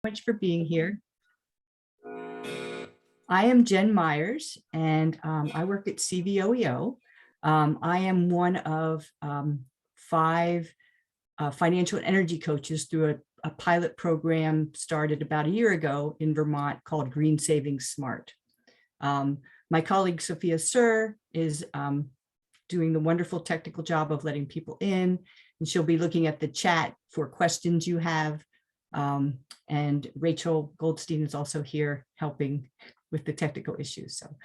Much for being here. I am Jen Myers, and I work at CVOEO. I am one of 5 financial and energy coaches through a pilot program started about a year ago in Vermont called Green Savings Smart. My colleague Sophia Sir is doing the wonderful technical job of letting people in, and she'll be looking at the chat for questions you have. And Rachel Goldstein is also here helping with the technical issues. So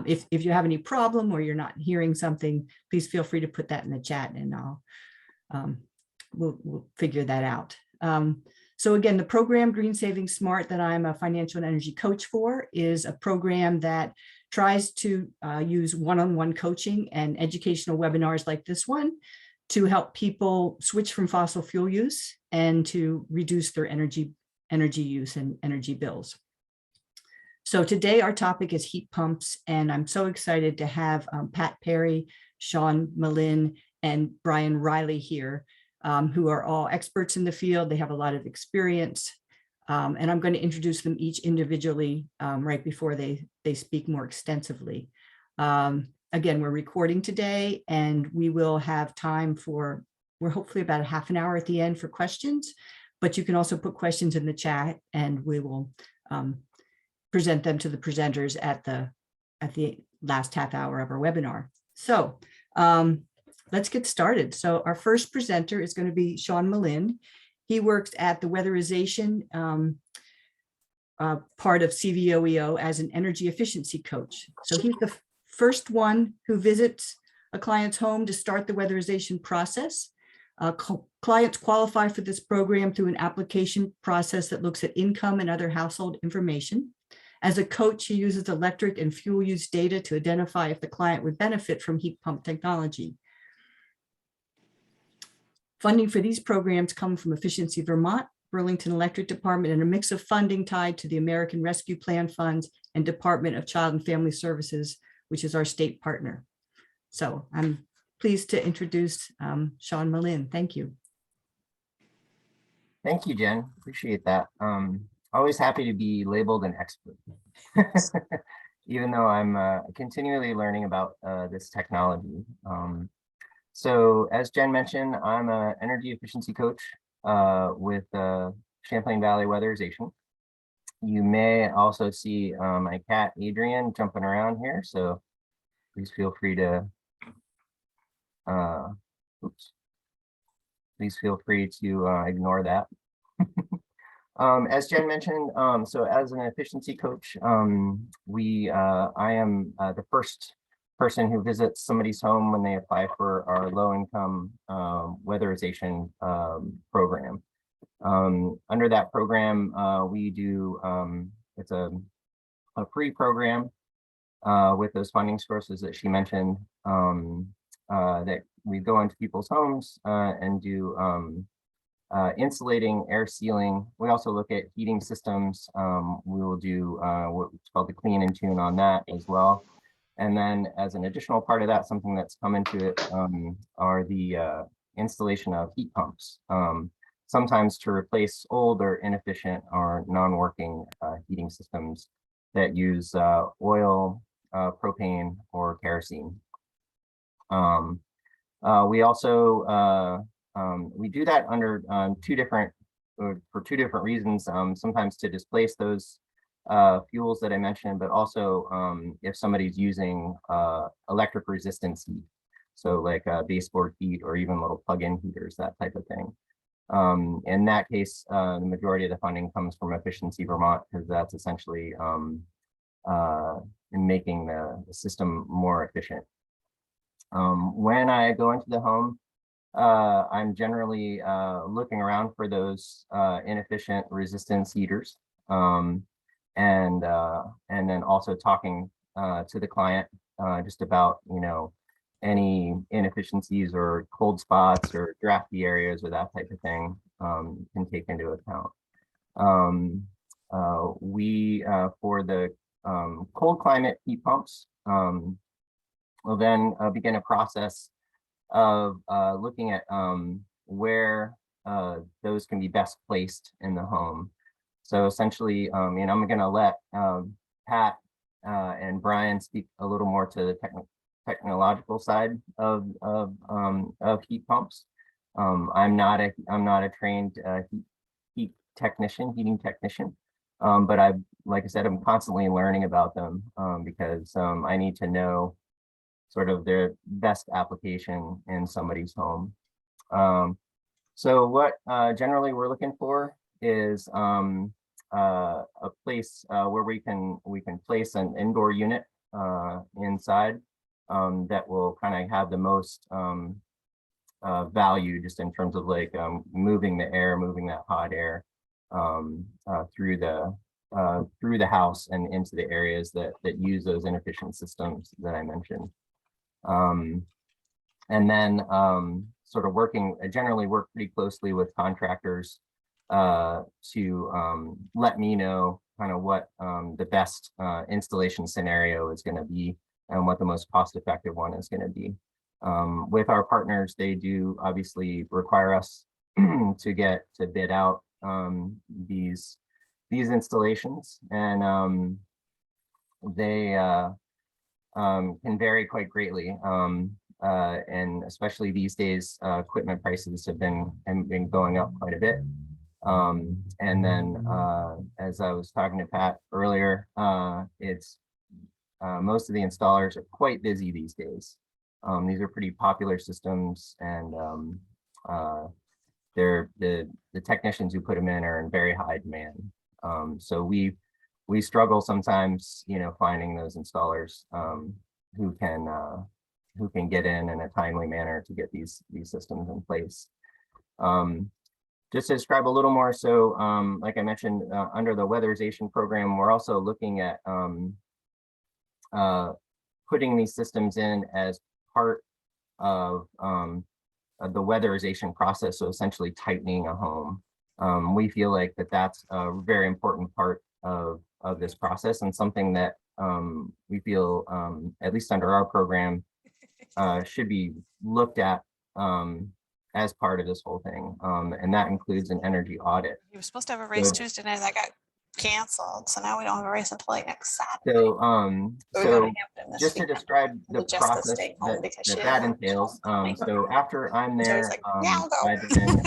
if you have any problem or you're not hearing something, please feel free to put that in the chat and we'll figure that out. So again, the program Green Savings Smart that I'm a financial and energy coach for is a program that tries to use one-on-one coaching and educational webinars like this one to help people switch from fossil fuel use and to reduce their energy use and energy bills. So today our topic is heat pumps, and I'm so excited to have Pat Perry, Sean Malin, and Brian Riley here, who are all experts in the field. They have a lot of experience, and I'm going to introduce them each individually right before they speak more extensively. Again, we're recording today, and we will have time for, we're hopefully about a half an hour at the end for questions, but you can also put questions in the chat and we will present them to the presenters at the last half hour of our webinar. So let's get started. So our first presenter is going to be Sean Malin. He works at the weatherization part of CVOEO as an energy efficiency coach. So he's the first one who visits a client's home to start the weatherization process. Clients qualify for this program through an application process that looks at income and other household information. As a coach, he uses electric and fuel use data to identify if the client would benefit from heat pump technology. Funding for these programs come from Efficiency Vermont, Burlington Electric Department, and a mix of funding tied to the American Rescue Plan funds and Department of Child and Family Services, which is our state partner. So I'm pleased to introduce Sean Malin. Thank you. Thank you, Jen. Appreciate that. Always happy to be labeled an expert, even though I'm continually learning about this technology. So as Jen mentioned, I'm an energy efficiency coach with Champlain Valley Weatherization. You may also see my cat, Adrian, jumping around here. So please feel free to, please feel free to ignore that. As Jen mentioned, so as an efficiency coach, I am the first person who visits somebody's home when they apply for our low-income weatherization program. Under that program, we do, it's a free program with those funding sources that she mentioned, that we go into people's homes and do insulating, air sealing. We also look at heating systems. We will do what's called the clean and tune on that as well. And then as an additional part of that, something that's come into it are the installation of heat pumps, sometimes to replace old or inefficient or non-working heating systems that use oil, propane, or kerosene. We also we do that under for two different reasons. Sometimes to displace those fuels that I mentioned, but also if somebody's using electric resistance heat, so like baseboard heat or even little plug-in heaters, that type of thing. In that case, the majority of the funding comes from Efficiency Vermont, because that's essentially in making the system more efficient. When I go into the home, I'm generally looking around for those inefficient resistance heaters, and then also talking to the client just about, you know, any inefficiencies or cold spots or drafty areas or that type of thing can take into account. We for the cold climate heat pumps, we'll then begin a process of looking at where those can be best placed in the home. So essentially, and I'm going to let Pat and Brian speak a little more to the technological side of heat pumps. I'm not a trained heating technician, but like I said, I'm constantly learning about them because I need to know sort of their best application in somebody's home. So what generally we're looking for is a place where we can place an indoor unit inside that will kind of have the most value just in terms of like moving the air, moving that hot air through the house and into the areas that use those inefficient systems that I mentioned. And then sort of I generally work pretty closely with contractors to let me know kind of what the best installation scenario is going to be and what the most cost-effective one is going to be. With our partners, they do obviously require us to bid out these installations, and they can vary quite greatly. And especially these days, equipment prices have been going up quite a bit. And then as I was talking to Pat earlier, it's most of the installers are quite busy these days. These are pretty popular systems, and the technicians who put them in are in very high demand. So we struggle sometimes, finding those installers who can get in a timely manner to get these systems in place. Just to describe a little more, so like I mentioned, under the weatherization program, we're also looking at putting these systems in as part of the weatherization process, so essentially tightening a home. We feel like that's a very important part of this process, and something that we feel, at least under our program, should be looked at as part of this whole thing, and that includes an energy audit. You were supposed to have a race Tuesday night that got canceled, so now we don't have a race until like next Saturday. So just to describe the process that entails, so after I'm there, I then,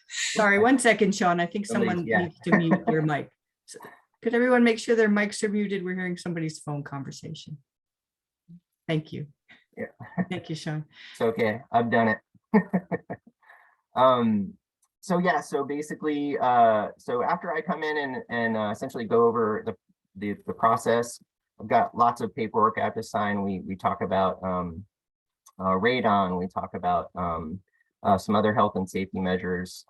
sorry, 1 second, Sean. I think someone needs to mute their mic. So, could everyone make sure their mics are muted? We're hearing somebody's phone conversation. Thank you. Yeah. Thank you, Sean. It's okay. I've done it. So yeah, so basically, so after I come in and essentially go over the process, I've got lots of paperwork I have to sign. We talk about radon. We talk about some other health and safety measures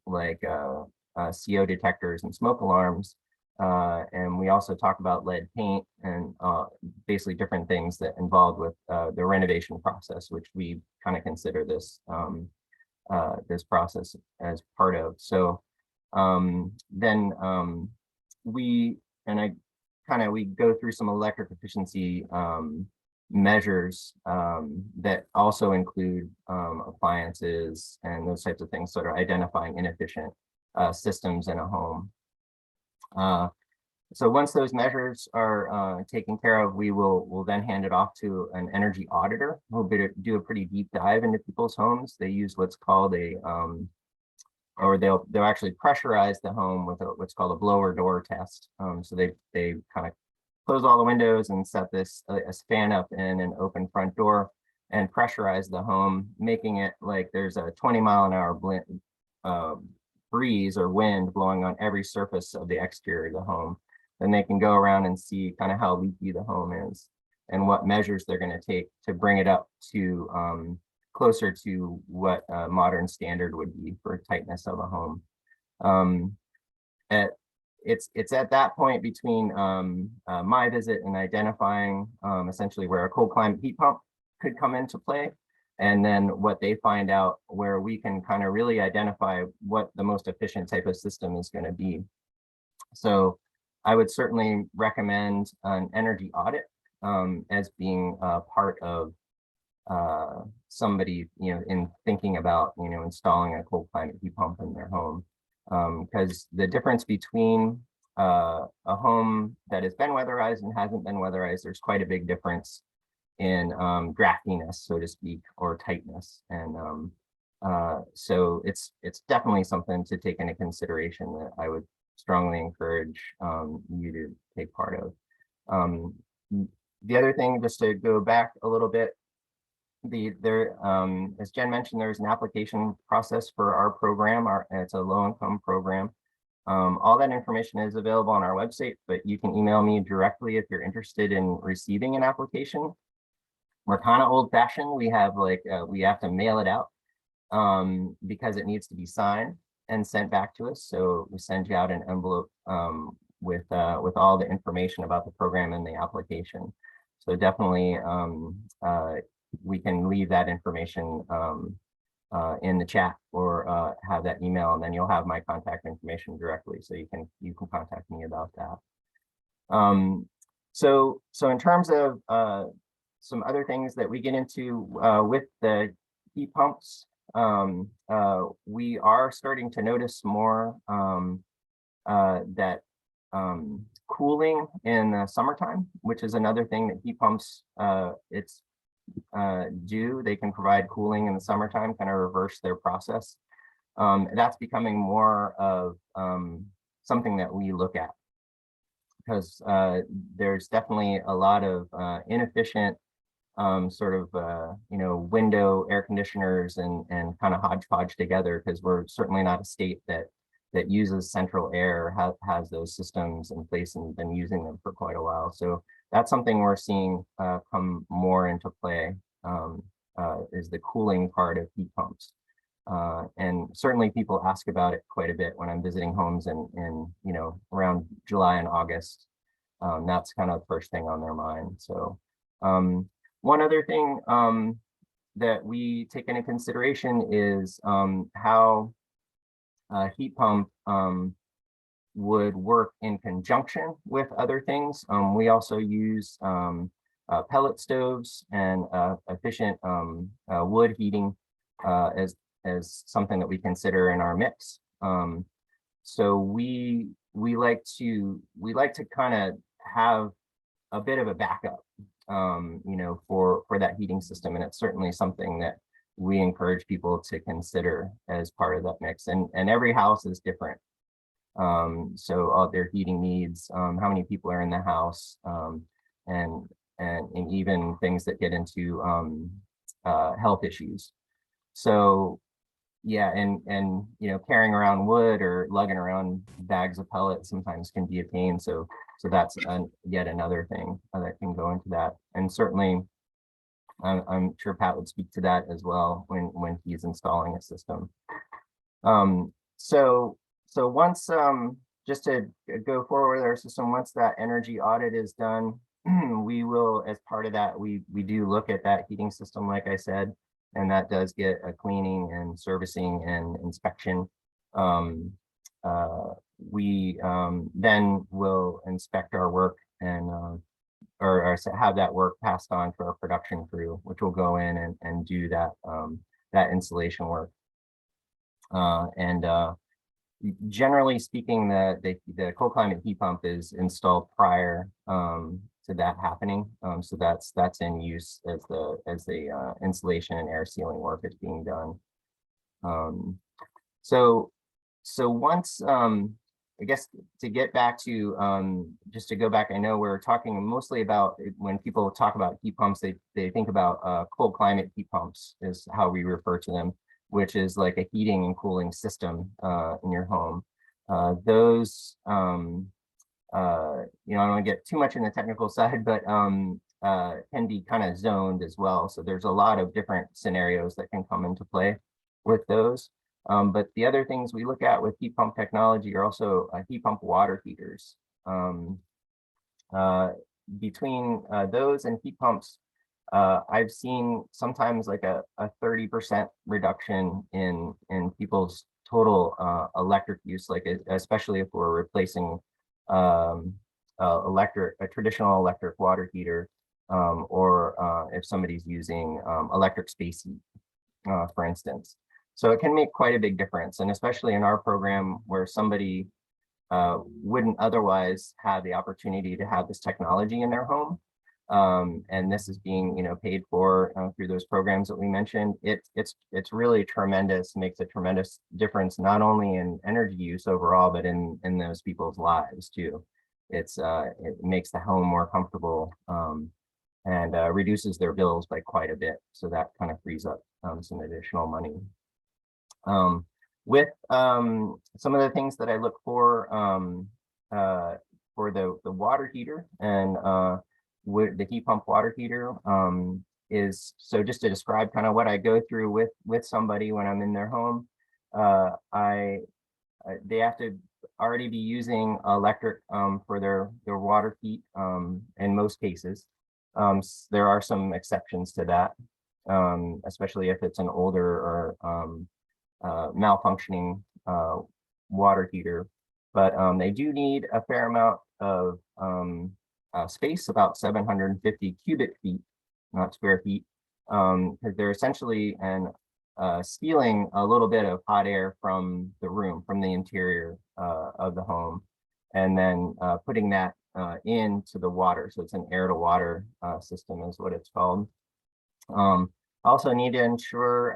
like CO detectors and smoke alarms. And we also talk about lead paint and basically different things that involved with the renovation process, which we kind of consider this this process as part of. So then we go through some electric efficiency measures that also include appliances and those types of things, sort of identifying inefficient systems in a home. So once those measures are taken care of, we'll then hand it off to an energy auditor who'll do a pretty deep dive into people's homes. They use what's called or they'll actually pressurize the home with what's called a blower door test. So they kind of close all the windows and set this a fan up in an open front door and pressurize the home, making it like there's a 20-mile-an-hour breeze or wind blowing on every surface of the exterior of the home. Then they can go around and see kind of how leaky the home is and what measures they're going to take to bring it up to closer to what a modern standard would be for tightness of a home. It's at that point between my visit and identifying essentially where a cold climate heat pump could come into play, and then what they find out where we can kind of really identify what the most efficient type of system is going to be. So I would certainly recommend an energy audit as being part of somebody, in thinking about, installing a cold climate heat pump in their home. Because the difference between a home that has been weatherized and hasn't been weatherized, there's quite a big difference in draftiness, so to speak, or tightness. And so it's definitely something to take into consideration that I would strongly encourage you to take part of. The other thing, just to go back a little bit, as Jen mentioned, there's an application process for our program. It's a low-income program. All that information is available on our website, but you can email me directly if you're interested in receiving an application. We're kind of old-fashioned. We have we have to mail it out because it needs to be signed and sent back to us. So we send you out an envelope with all the information about the program and the application. So definitely we can leave that information in the chat or have that email, and then you'll have my contact information directly, so you can contact me about that. So in terms of some other things that we get into with the heat pumps, we are starting to notice more that cooling in the summertime, which is another thing that heat pumps do. They can provide cooling in the summertime, kind of reverse their process. That's becoming more of something that we look at, because there's definitely a lot of inefficient sort of window air conditioners and kind of hodgepodge together, because we're certainly not a state that uses central air, has those systems in place and been using them for quite a while. So that's something we're seeing come more into play, is the cooling part of heat pumps. And certainly people ask about it quite a bit when I'm visiting homes in around July and August. That's kind of the first thing on their mind. So one other thing that we take into consideration is how a heat pump would work in conjunction with other things. We also use pellet stoves and efficient wood heating as something that we consider in our mix. So we like to kind of have a bit of a backup, for that heating system, and it's certainly something that we encourage people to consider as part of that mix. And every house is different. So all their heating needs, how many people are in the house, and even things that get into health issues. So yeah, and carrying around wood or lugging around bags of pellets sometimes can be a pain. So that's yet another thing that can go into that. And certainly I'm sure Pat would speak to that as well when he's installing a system. So once just to go forward with our system, once that energy audit is done, we will, as part of that, we do look at that heating system, like I said, and that does get a cleaning and servicing and inspection. We then will inspect our work and or have that work passed on to our production crew, which will go in and do that that installation work. Generally speaking, the cold climate heat pump is installed prior to that happening. So that's in use as the installation and air sealing work is being done. So once I guess to get back to just to go back, I know we're talking mostly about when people talk about heat pumps, they think about cold climate heat pumps is how we refer to them, which is like a heating and cooling system in your home. Those I don't want to get too much in the technical side, but can be kind of zoned as well. So there's a lot of different scenarios that can come into play with those. But the other things we look at with heat pump technology are also heat pump water heaters. Between those and heat pumps, I've seen sometimes like a 30% reduction in people's total electric use, like especially if we're replacing a traditional electric water heater, or if somebody's using electric space heat, for instance. So it can make quite a big difference, and especially in our program where somebody wouldn't otherwise have the opportunity to have this technology in their home. And this is being, paid for through those programs that we mentioned. It's really tremendous, makes a tremendous difference, not only in energy use overall, but in those people's lives too. It makes the home more comfortable and reduces their bills by quite a bit. So that kind of frees up some additional money. With some of the things that I look for the water heater and with the heat pump water heater is, so just to describe kind of what I go through with somebody when I'm in their home, they have to already be using electric for their water heat in most cases. There are some exceptions to that, especially if it's an older or malfunctioning water heater, but they do need a fair amount of space, about 750 cubic feet, not square feet, because they're essentially stealing a little bit of hot air from the room, from the interior of the home, and then putting that into the water. So it's an air to water system is what it's called. Also need to ensure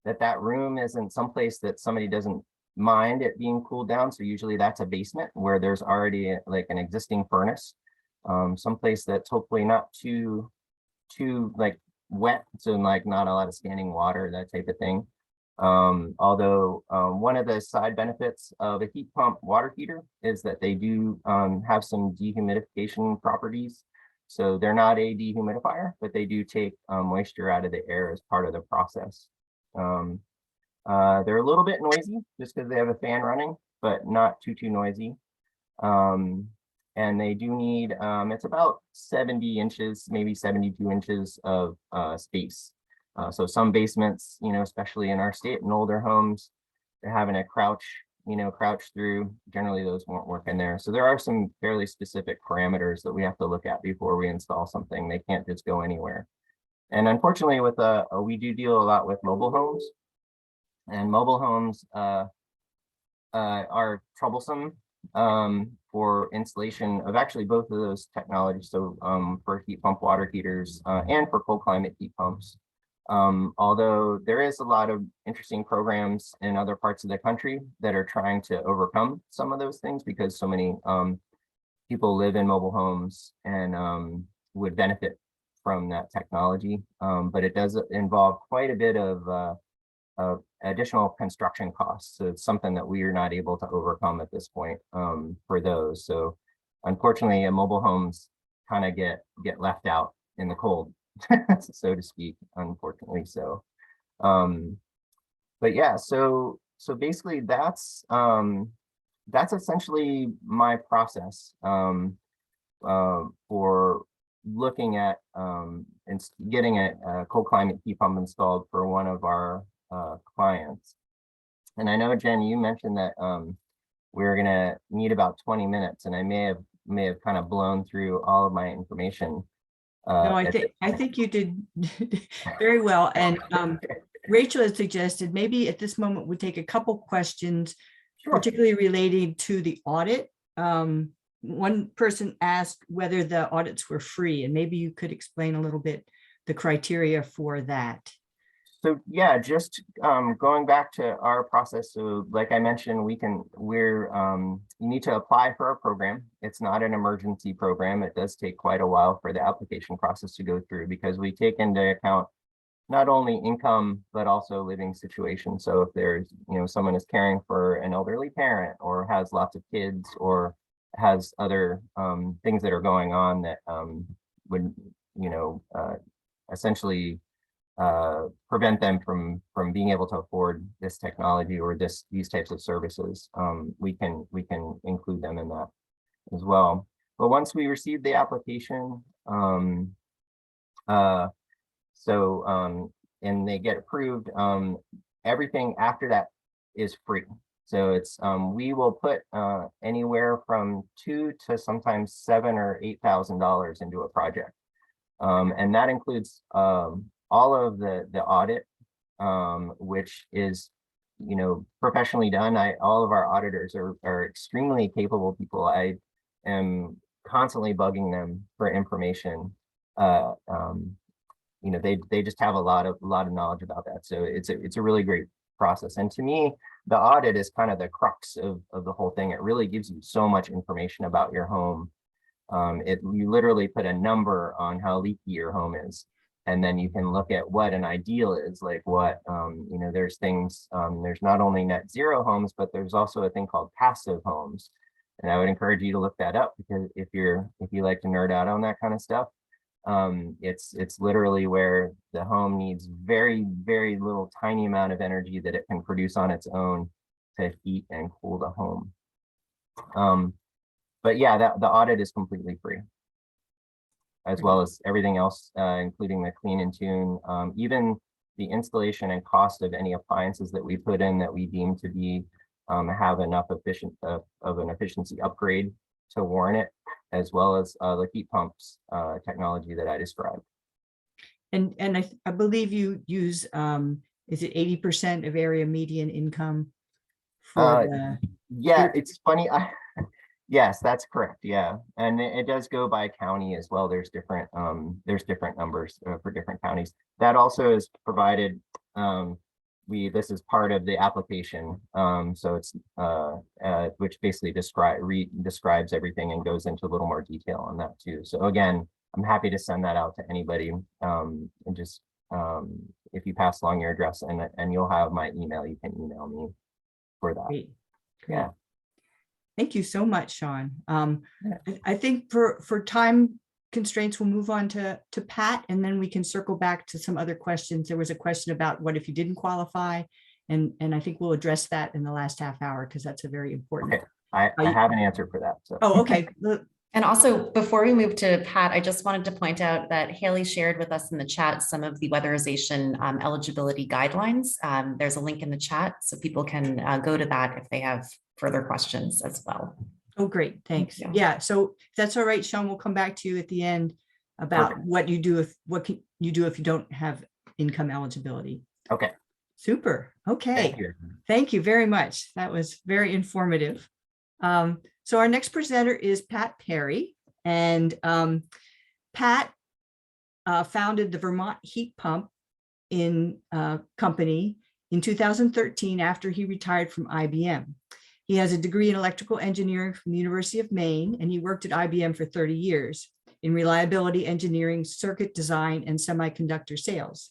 that room isn't someplace that somebody doesn't mind it being cooled down. So usually that's a basement where there's already like an existing furnace, someplace that's hopefully not too like wet, so like not a lot of standing water, that type of thing. Although one of the side benefits of a heat pump water heater is that they do have some dehumidification properties. So they're not a dehumidifier, but they do take moisture out of the air as part of the process. They're a little bit noisy just because they have a fan running, but not too noisy. And they do need, it's about 70 inches, maybe 72 inches of space. So some basements, especially in our state and older homes, they're having a crouch through. Generally, those won't work in there. So there are some fairly specific parameters that we have to look at before we install something. They can't just go anywhere. And unfortunately, we do deal a lot with mobile homes, and mobile homes are troublesome for installation of actually both of those technologies. So for heat pump water heaters and for cold climate heat pumps. Although there is a lot of interesting programs in other parts of the country that are trying to overcome some of those things, because so many people live in mobile homes and would benefit from that technology. But it does involve quite a bit of additional construction costs. So it's something that we are not able to overcome at this point for those. So unfortunately, mobile homes kind of get left out in the cold, so to speak, unfortunately. So but yeah, so basically that's essentially my process for looking at and getting a cold climate heat pump installed for one of our clients. And I know, Jen, you mentioned that we're gonna need about 20 minutes, and I may have kind of blown through all of my information. No, I think you did very well. And Rachel has suggested maybe at this moment we take a couple questions, Sure. particularly related to the audit. One person asked whether the audits were free, and maybe you could explain a little bit the criteria for that. So yeah, just going back to our process. So like I mentioned, you need to apply for a program. It's not an emergency program. It does take quite a while for the application process to go through, because we take into account not only income, but also living situation. So if there's, someone is caring for an elderly parent, or has lots of kids, or has other things that are going on that would, essentially prevent them from being able to afford this technology or these types of services, we can include them in that as well. But once we receive the application, and they get approved, everything after that is free. So it's we will put anywhere from $2,000 to sometimes $7,000 or $8,000 into a project, and that includes all of the audit which is, you know, professionally done. All of our auditors are extremely capable people. I am constantly bugging them for information. You know, they just have a lot of knowledge about that. So it's a really great process. And to me, the audit is kind of the crux of the whole thing. It really gives you so much information about your home. You literally put a number on how leaky your home is. And then you can look at what an ideal is, like what, you know, there's things, there's not only net zero homes, but there's also a thing called passive homes. And I would encourage you to look that up, because if you like to nerd out on that kind of stuff, it's literally where the home needs very, very little tiny amount of energy that it can produce on its own to heat and cool the home. But yeah, the audit is completely free, as well as everything else, including the clean and tune, even the installation and cost of any appliances that we put in that we deem to be have enough of an efficiency upgrade to warrant it, as well as the heat pumps technology that I described. And I believe you use, is it 80% of area median income for the? Yeah, it's funny. Yes, that's correct. Yeah, and it does go by county as well. There's different numbers for different counties. That also is provided. This is part of the application. So it's which basically describes everything and goes into a little more detail on that too. So again, I'm happy to send that out to anybody. And just if you pass along your address and you'll have my email, you can email me for that. Great. Yeah. Thank you so much, Sean. I think for time constraints, we'll move on to Pat, and then we can circle back to some other questions. There was a question about what if you didn't qualify, and I think we'll address that in the last half hour, because that's a very important. Okay. I have an answer for that. So. Oh, okay. And also, before we move to Pat, I just wanted to point out that Haley shared with us in the chat some of the weatherization eligibility guidelines. There's a link in the chat, so people can go to that if they have further questions as well. Oh, great. Thanks. Yeah. So if that's all right, Sean, we'll come back to you at the end about Perfect. what can you do if you don't have income eligibility. Okay. Super. Okay. Thank you. Thank you very much. That was very informative. So our next presenter is Pat Perry, and Pat founded the Vermont Heat Pump Company in 2013 after he retired from IBM. He has a degree in electrical engineering from the University of Maine, and he worked at IBM for 30 years in reliability engineering, circuit design, and semiconductor sales.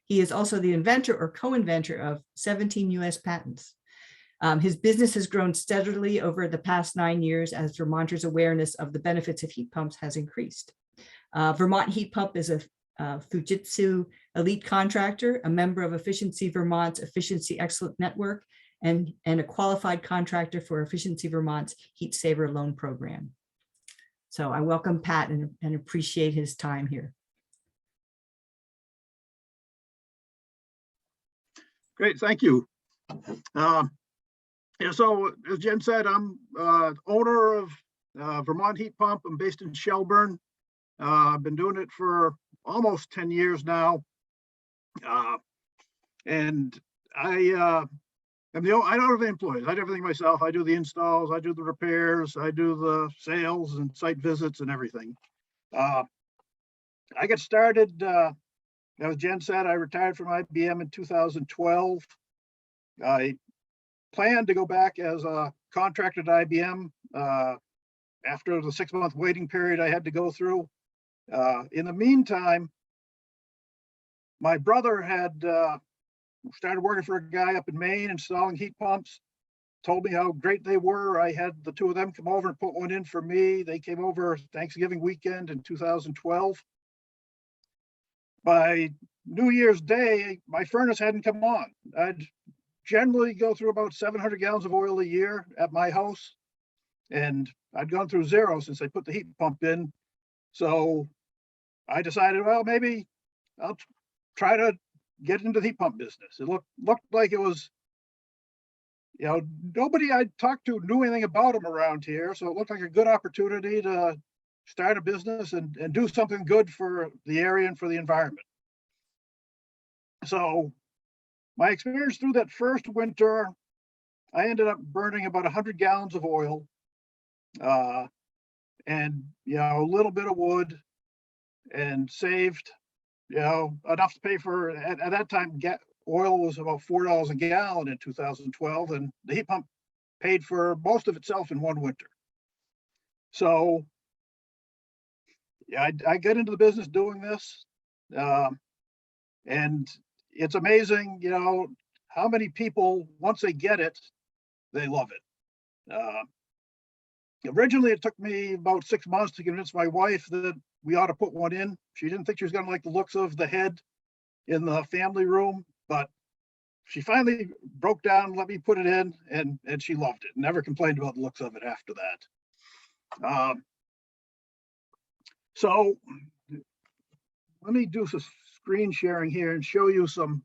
He is also the inventor or co-inventor of 17 US patents. His business has grown steadily over the past 9 years as Vermonters' awareness of the benefits of heat pumps has increased. Vermont Heat Pump is a Fujitsu elite contractor, a member of Efficiency Vermont's Efficiency Excellent Network, and a qualified contractor for Efficiency Vermont's Heat Saver Loan Program. So I welcome Pat and appreciate his time here. Great, thank you. Yeah, so as Jen said, I'm owner of Vermont Heat Pump. I'm based in Shelburne. I've been doing it for almost 10 years now. And I don't have employees. I do everything myself. I do the installs, I do the repairs, I do the sales and site visits and everything. I got started, as Jen said, I retired from IBM in 2012. I planned to go back as a contractor to IBM after the 6-month waiting period I had to go through. In the meantime, my brother had started working for a guy up in Maine installing heat pumps, told me how great they were. I had the two of them come over and put one in for me. They came over Thanksgiving weekend in 2012. By New Year's Day, my furnace hadn't come on. I'd generally go through about 700 gallons of oil a year at my house, and I'd gone through zero since I put the heat pump in. So I decided, well, maybe I'll try to get into the heat pump business. It looked like it was, nobody I talked to knew anything about them around here. So it looked like a good opportunity to start a business and do something good for the area and for the environment. So my experience through that first winter, I ended up burning about 100 gallons of oil, and a little bit of wood, and saved enough to pay for, at that time oil was about $4 a gallon in 2012, and the heat pump paid for most of itself in one winter. So yeah, I got into the business doing this, and it's amazing, how many people, once they get it, they love it. Originally, it took me about 6 months to convince my wife that we ought to put one in. She didn't think she was going to like the looks of the head in the family room, but she finally broke down, let me put it in, and she loved it. Never complained about the looks of it after that. So let me do some screen sharing here and show you some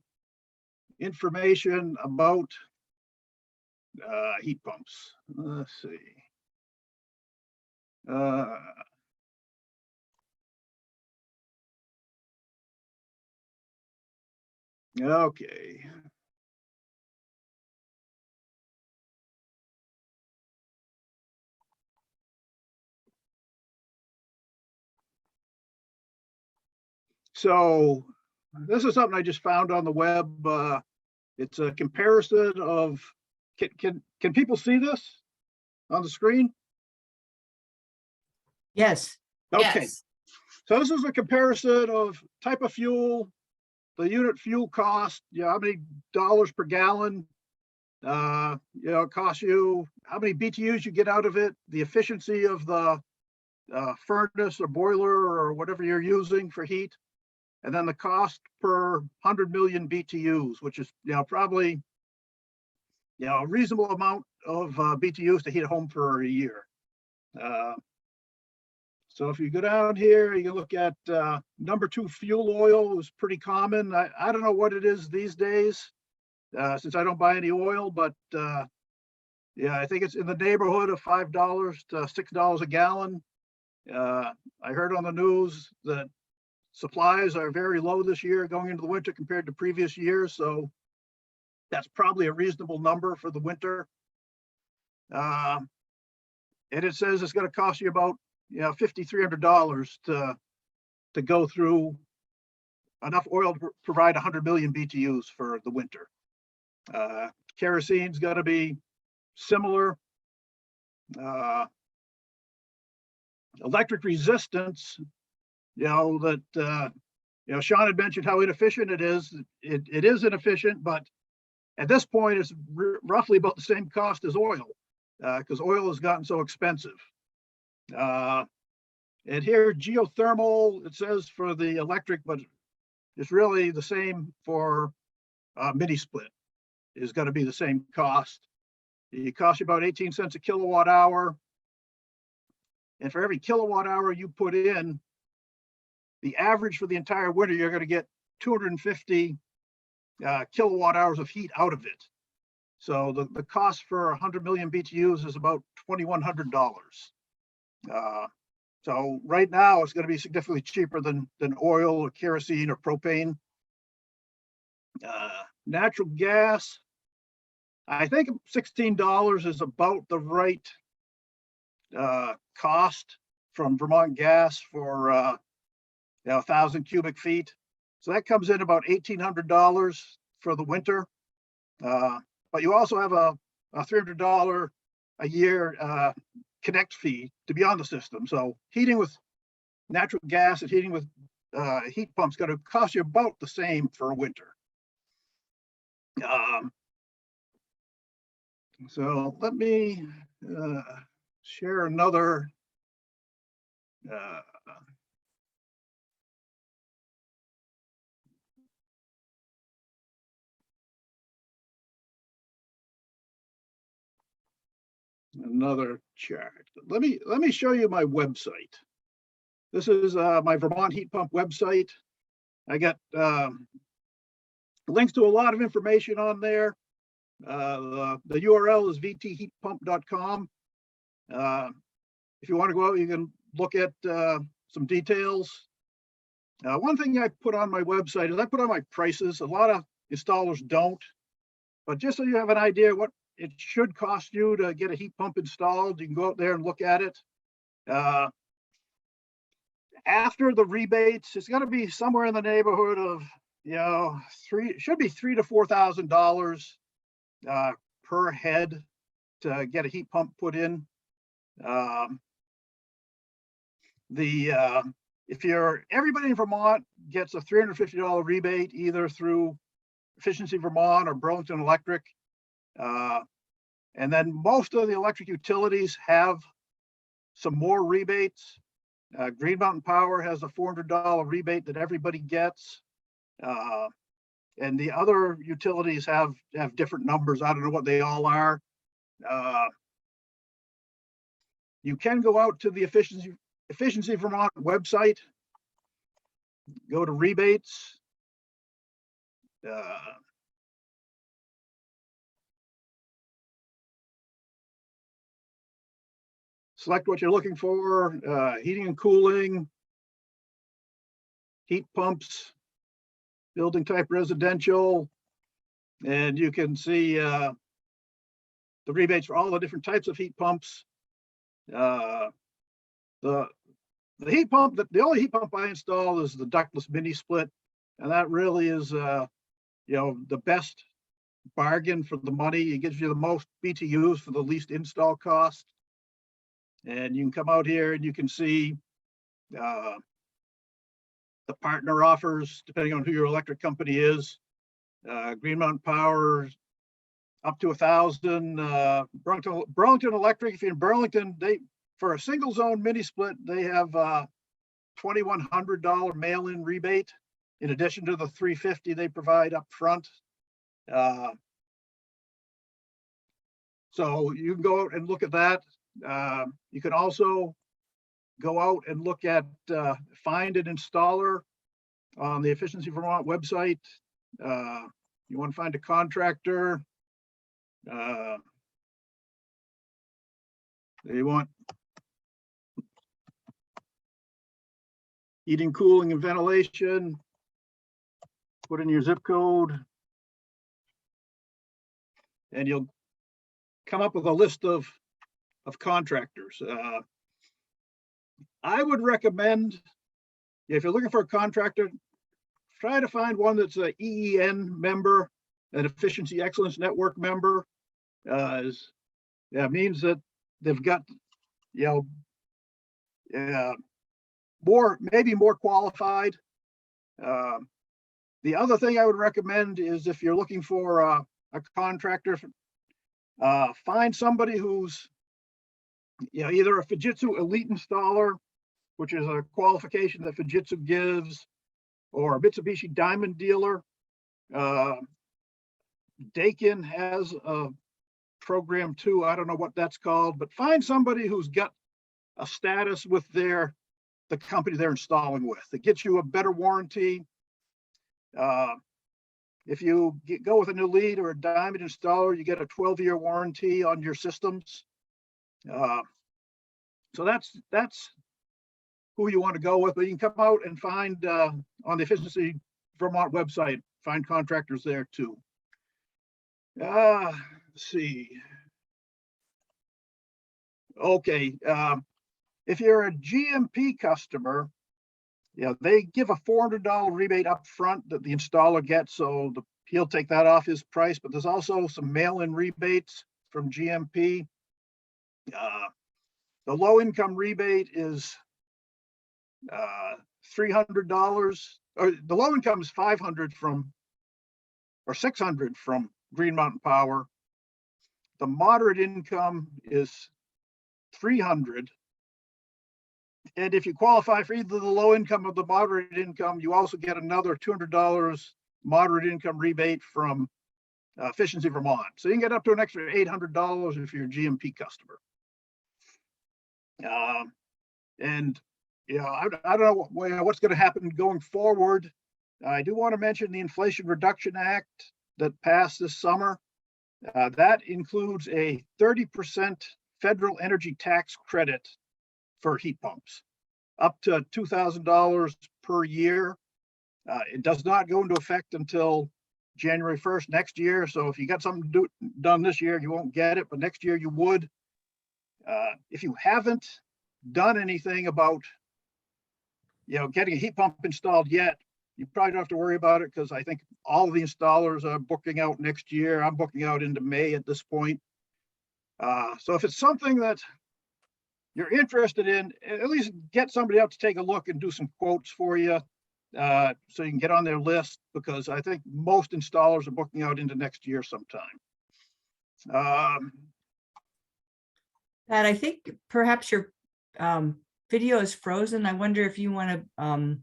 information about heat pumps. Let's see. Okay. So this is something I just found on the web. It's a comparison of, can people see this on the screen? Yes. Okay. Yes. So this is a comparison of type of fuel, the unit fuel cost, how many dollars per gallon, it costs you, how many BTUs you get out of it, the efficiency of the furnace or boiler or whatever you're using for heat, and then the cost per 100 million BTUs, which is probably a reasonable amount of BTUs to heat a home for a year. So if you go down here, you can look at number 2 fuel oil is pretty common. I don't know what it is these days, since I don't buy any oil, but yeah, I think it's in the neighborhood of $5 to $6 a gallon. I heard on the news that supplies are very low this year going into the winter compared to previous years, so that's probably a reasonable number for the winter. And it says it's going to cost you about $5,300 to go through enough oil to provide 100 million BTUs for the winter. Kerosene's got to be similar. Electric resistance, that Sean had mentioned how inefficient it is. It is inefficient, but at this point it's roughly about the same cost as oil, because oil has gotten so expensive. And here geothermal, it says for the electric, but it's really the same for mini split, is going to be the same cost. It costs you about 18 cents a kilowatt hour. And for every kilowatt hour you put in, the average for the entire winter, you're going to get 250 kilowatt hours of heat out of it. So the cost for 100 million BTUs is about $2,100. So right now it's going to be significantly cheaper than oil or kerosene or propane. Natural gas, I think $16 is about the right cost from Vermont Gas for 1,000 cubic feet. So that comes in about $1,800 for the winter. But you also have a $300 a year connect fee to be on the system. So heating with natural gas and heating with heat pumps going to cost you about the same for a winter. So let me share another chart. Let me show you my website. This is my Vermont heat pump website. I got links to a lot of information on there. The URL is vtheatpump.com. If you want to go out, you can look at some details. One thing I put on my website is I put on my prices. A lot of installers don't. But just so you have an idea what it should cost you to get a heat pump installed, you can go out there and look at it. After the rebates, it's going to be somewhere in the neighborhood of, should be $3,000 to $4,000 per head to get a heat pump put in. Everybody in Vermont gets a $350 rebate either through Efficiency Vermont or Burlington Electric. And then most of the electric utilities have some more rebates. Green Mountain Power has a $400 rebate that everybody gets. And the other utilities have different numbers. I don't know what they all are. You can go out to the Efficiency Vermont website, go to rebates. Select what you're looking for, heating and cooling, heat pumps, building type residential, and you can see the rebates for all the different types of heat pumps. The heat pump, the only heat pump I install is the ductless mini split, and that really is the best bargain for the money. It gives you the most BTUs for the least install cost. And you can come out here and you can see the partner offers, depending on who your electric company is. Green Mountain Power, up to 1,000. Burlington Electric, if you're in Burlington, for a single zone mini split, they have $2,100 mail-in rebate, in addition to the $350 they provide up front. So you can go out and look at that. You can also go out and look at find an installer on the Efficiency Vermont website. You want to find a contractor. You want heating, cooling, and ventilation. Put in your zip code, and you'll come up with a list of contractors. I would recommend, if you're looking for a contractor, try to find one that's an EEN member, an Efficiency Excellence Network member. That means that they've got, maybe more qualified. The other thing I would recommend is if you're looking for a contractor, find somebody who's either a Fujitsu Elite installer, which is a qualification that Fujitsu gives, or a Mitsubishi Diamond dealer. Daikin has a program too. I don't know what that's called, but find somebody who's got a status with the company they're installing with. It gets you a better warranty. If you go with an Elite or a Diamond installer, you get a 12-year warranty on your systems. So that's who you want to go with, but you can come out and find on the Efficiency Vermont website, find contractors there too. Let's see. Okay, if you're a GMP customer, they give a $400 rebate up front that the installer gets, so he'll take that off his price, but there's also some mail-in rebates from GMP. The low income rebate is $300, or the low income is $500 or $600 from Green Mountain Power. The moderate income is $300. And if you qualify for either the low income or the moderate income, you also get another $200 moderate income rebate from Efficiency Vermont. So you can get up to an extra $800 if you're a GMP customer. And I don't know what's going to happen going forward. I do want to mention the Inflation Reduction Act that passed this summer. That includes a 30% federal energy tax credit for heat pumps, up to $2,000 per year. It does not go into effect until January 1st next year. So if you got something done this year, you won't get it, but next year you would. If you haven't done anything about, getting a heat pump installed yet, you probably don't have to worry about it, because I think all of the installers are booking out next year. I'm booking out into May at this point. So if it's something that you're interested in, at least get somebody out to take a look and do some quotes for you, so you can get on their list, because I think most installers are booking out into next year sometime. Pat, I think perhaps your video is frozen. I wonder if you want to,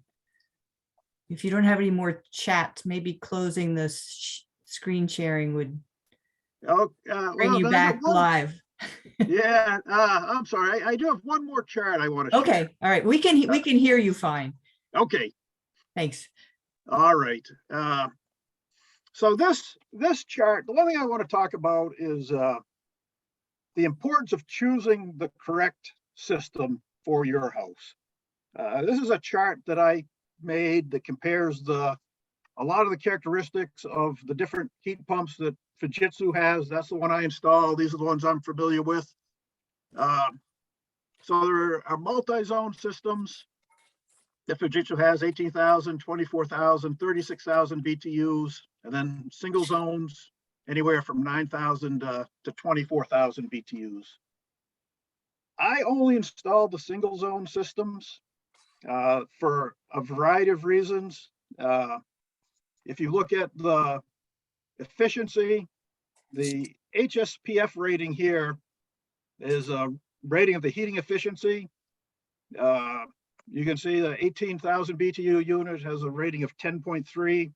if you don't have any more chat, maybe closing the screen sharing would bring you back live. Yeah, I'm sorry. I do have one more chart I want to share. Okay, all right. We can hear you fine. Okay. Thanks. All right. So this chart, the one thing I want to talk about is the importance of choosing the correct system for your house. This is a chart that I made that compares a lot of the characteristics of the different heat pumps that Fujitsu has. That's the one I installed. These are the ones I'm familiar with. So there are multi-zone systems that Fujitsu has: 18,000, 24,000, 36,000 BTUs, and then single zones anywhere from 9,000 to 24,000 BTUs. I only installed the single zone systems for a variety of reasons. If you look at the efficiency, the HSPF rating here is a rating of the heating efficiency. You can see the 18,000 BTU unit has a rating of 10.3.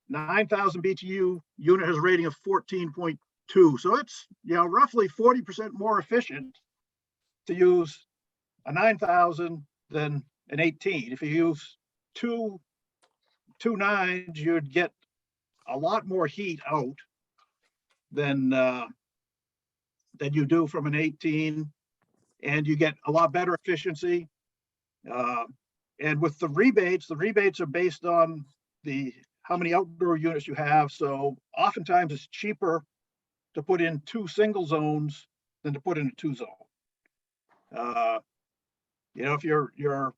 9,000 BTU unit has a rating of 14.2. So it's roughly 40% more efficient to use a 9,000 than an 18. If you use two 9s, you'd get a lot more heat out than you do from an 18, and you get a lot better efficiency. And with the rebates are based on how many outdoor units you have. So oftentimes it's cheaper to put in 2 single zones than to put in a 2 zone. If you're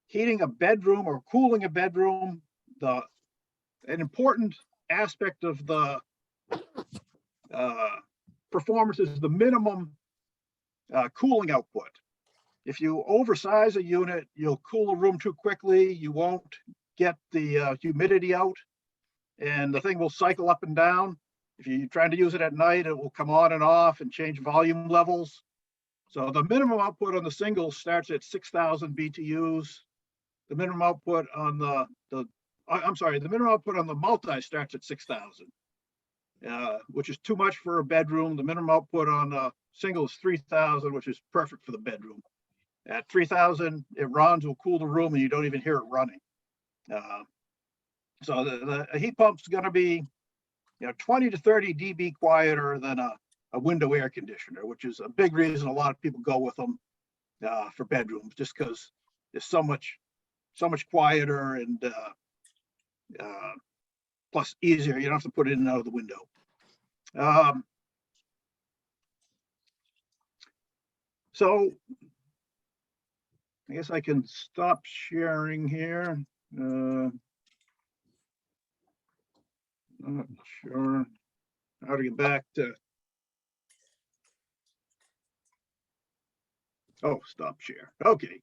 heating a bedroom or cooling a bedroom, an important aspect of the performance is the minimum cooling output. If you oversize a unit, you'll cool a room too quickly. You won't get the humidity out, and the thing will cycle up and down. If you're trying to use it at night, it will come on and off and change volume levels. So the minimum output on the single starts at 6,000 BTUs. The minimum output on the minimum output on the multi starts at 6,000, which is too much for a bedroom. The minimum output on a single is 3,000, which is perfect for the bedroom. At 3,000, it runs, will cool the room, and you don't even hear it running. So the heat pump's going to be 20 to 30 dB quieter than a window air conditioner, which is a big reason a lot of people go with them for bedrooms, just because it's so much quieter and plus easier. You don't have to put it in and out of the window. So I guess I can stop sharing here. Not sure how to get back to. Oh, stop share. Okay.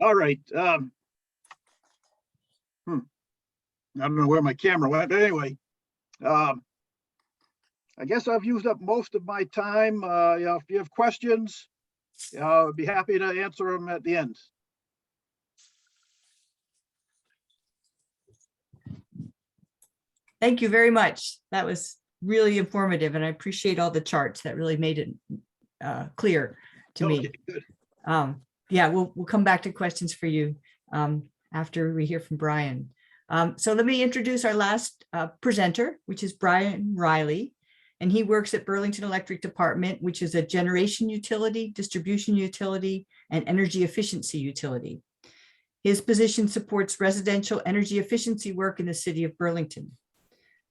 All right. I don't know where my camera went, but anyway, I guess I've used up most of my time. If you have questions, I'd be happy to answer them at the end. Thank you very much. That was really informative, and I appreciate all the charts. That really made it clear to me. Good. Yeah, we'll come back to questions for you after we hear from Brian. So let me introduce our last presenter, which is Brian Riley, and he works at Burlington Electric Department, which is a generation utility, distribution utility, and energy efficiency utility. His position supports residential energy efficiency work in the city of Burlington.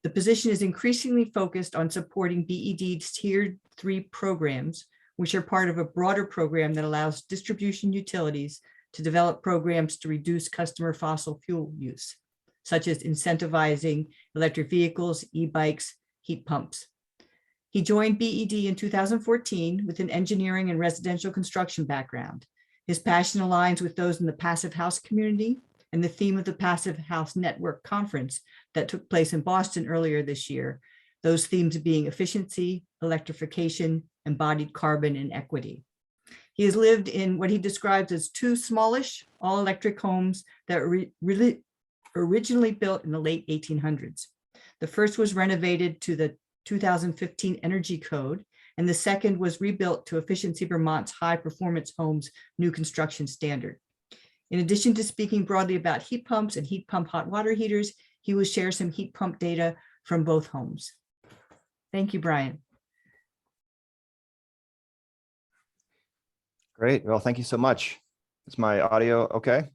The position is increasingly focused on supporting BED's Tier 3 programs, which are part of a broader program that allows distribution utilities to develop programs to reduce customer fossil fuel use, such as incentivizing electric vehicles, e-bikes, heat pumps. He joined BED in 2014 with an engineering and residential construction background. His passion aligns with those in the Passive House community and the theme of the Passive House Network conference that took place in Boston earlier this year, those themes being efficiency, electrification, embodied carbon, and equity. He has lived in what he describes as 2 smallish, all-electric homes that were originally built in the late 1800s. The first was renovated to the 2015 Energy Code, and the second was rebuilt to Efficiency Vermont's high performance homes new construction standard. In addition to speaking broadly about heat pumps and heat pump hot water heaters, he will share some heat pump data from both homes. Thank you, Brian. Great. Well, thank you so much. Is my audio okay?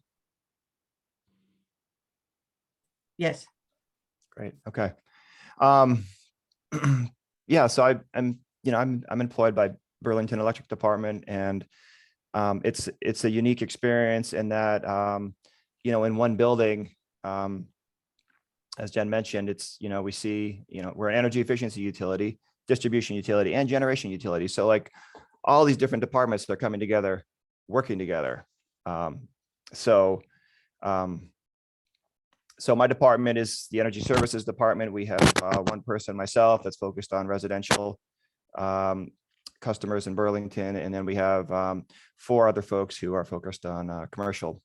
Yes. Great. Okay. Yeah. So I'm employed by Burlington Electric Department, and it's a unique experience in that in one building, as Jen mentioned, it's we see we're an energy efficiency utility, distribution utility, and generation utility. So like all these different departments that are coming together, working together. So my department is the Energy Services Department. We have one person, myself, that's focused on residential customers in Burlington. And then we have 4 other folks who are focused on commercial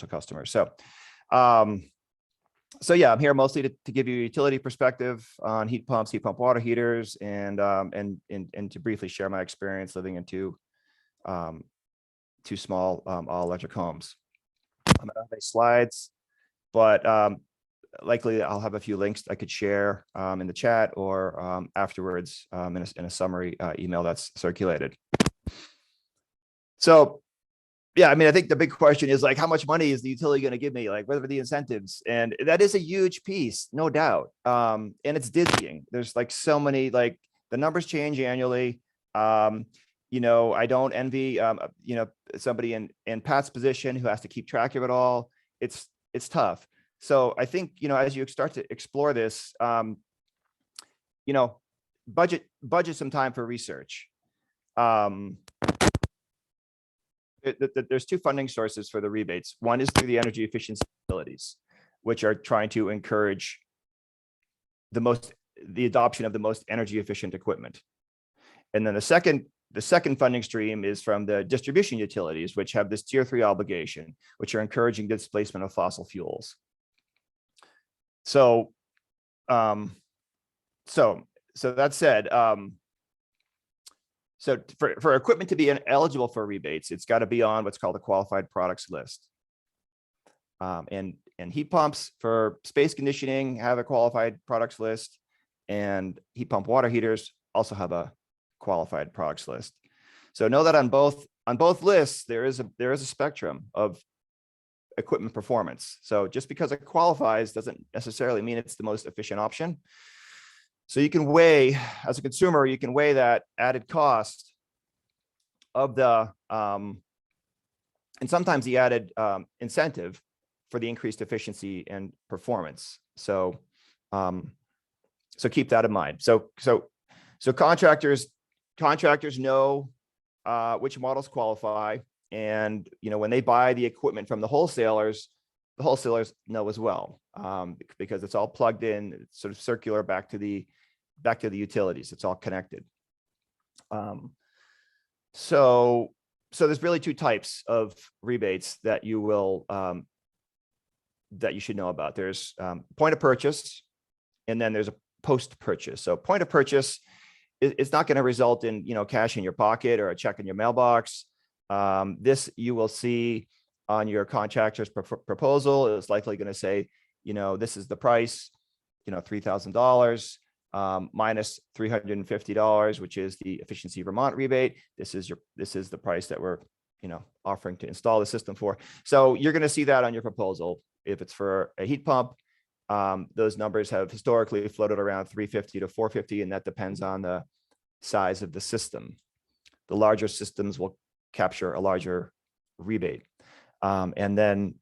customers. So yeah, I'm here mostly to give you a utility perspective on heat pumps, heat pump water heaters, and to briefly share my experience living in 2 small all electric homes. I don't have any slides, but likely I'll have a few links I could share in the chat or afterwards in a summary email that's circulated. So yeah, I mean, I think the big question is like, how much money is the utility going to give me? Like, what are the incentives? And that is a huge piece, no doubt. And it's dizzying. There's like so many, like the numbers change annually. I don't envy, somebody in Pat's position who has to keep track of it all. It's tough. So I think, as you start to explore this, budget some time for research. There's 2 funding sources for the rebates. One is through the energy efficiency utilities, which are trying to encourage the adoption of the most energy efficient equipment. And then the second funding stream is from the distribution utilities, which have this Tier 3 obligation, which are encouraging displacement of fossil fuels. So that said, so for equipment to be eligible for rebates, it's got to be on what's called a qualified products list. And heat pumps for space conditioning have a qualified products list, and heat pump water heaters also have a qualified products list. So know that on both lists there is a spectrum of equipment performance. So just because it qualifies doesn't necessarily mean it's the most efficient option. So you can weigh, as a consumer, you can weigh that added cost of the and sometimes the added incentive for the increased efficiency and performance. So keep that in mind. So contractors know which models qualify, and when they buy the equipment from the wholesalers know as well, because it's all plugged in, it's sort of circular back to the utilities. It's all connected. So there's really 2 types of rebates that you will that you should know about. There's point of purchase, and then there's a post purchase. So point of purchase, it's not going to result in cash in your pocket or a check in your mailbox. This you will see on your contractor's proposal. It's likely going to say, this is the price, $3,000 minus $350, which is the Efficiency Vermont rebate. This is the price that we're offering to install the system for. So you're going to see that on your proposal. If it's for a heat pump, those numbers have historically floated around 350 to 450, and that depends on the size of the system. The larger systems will capture a larger rebate. And then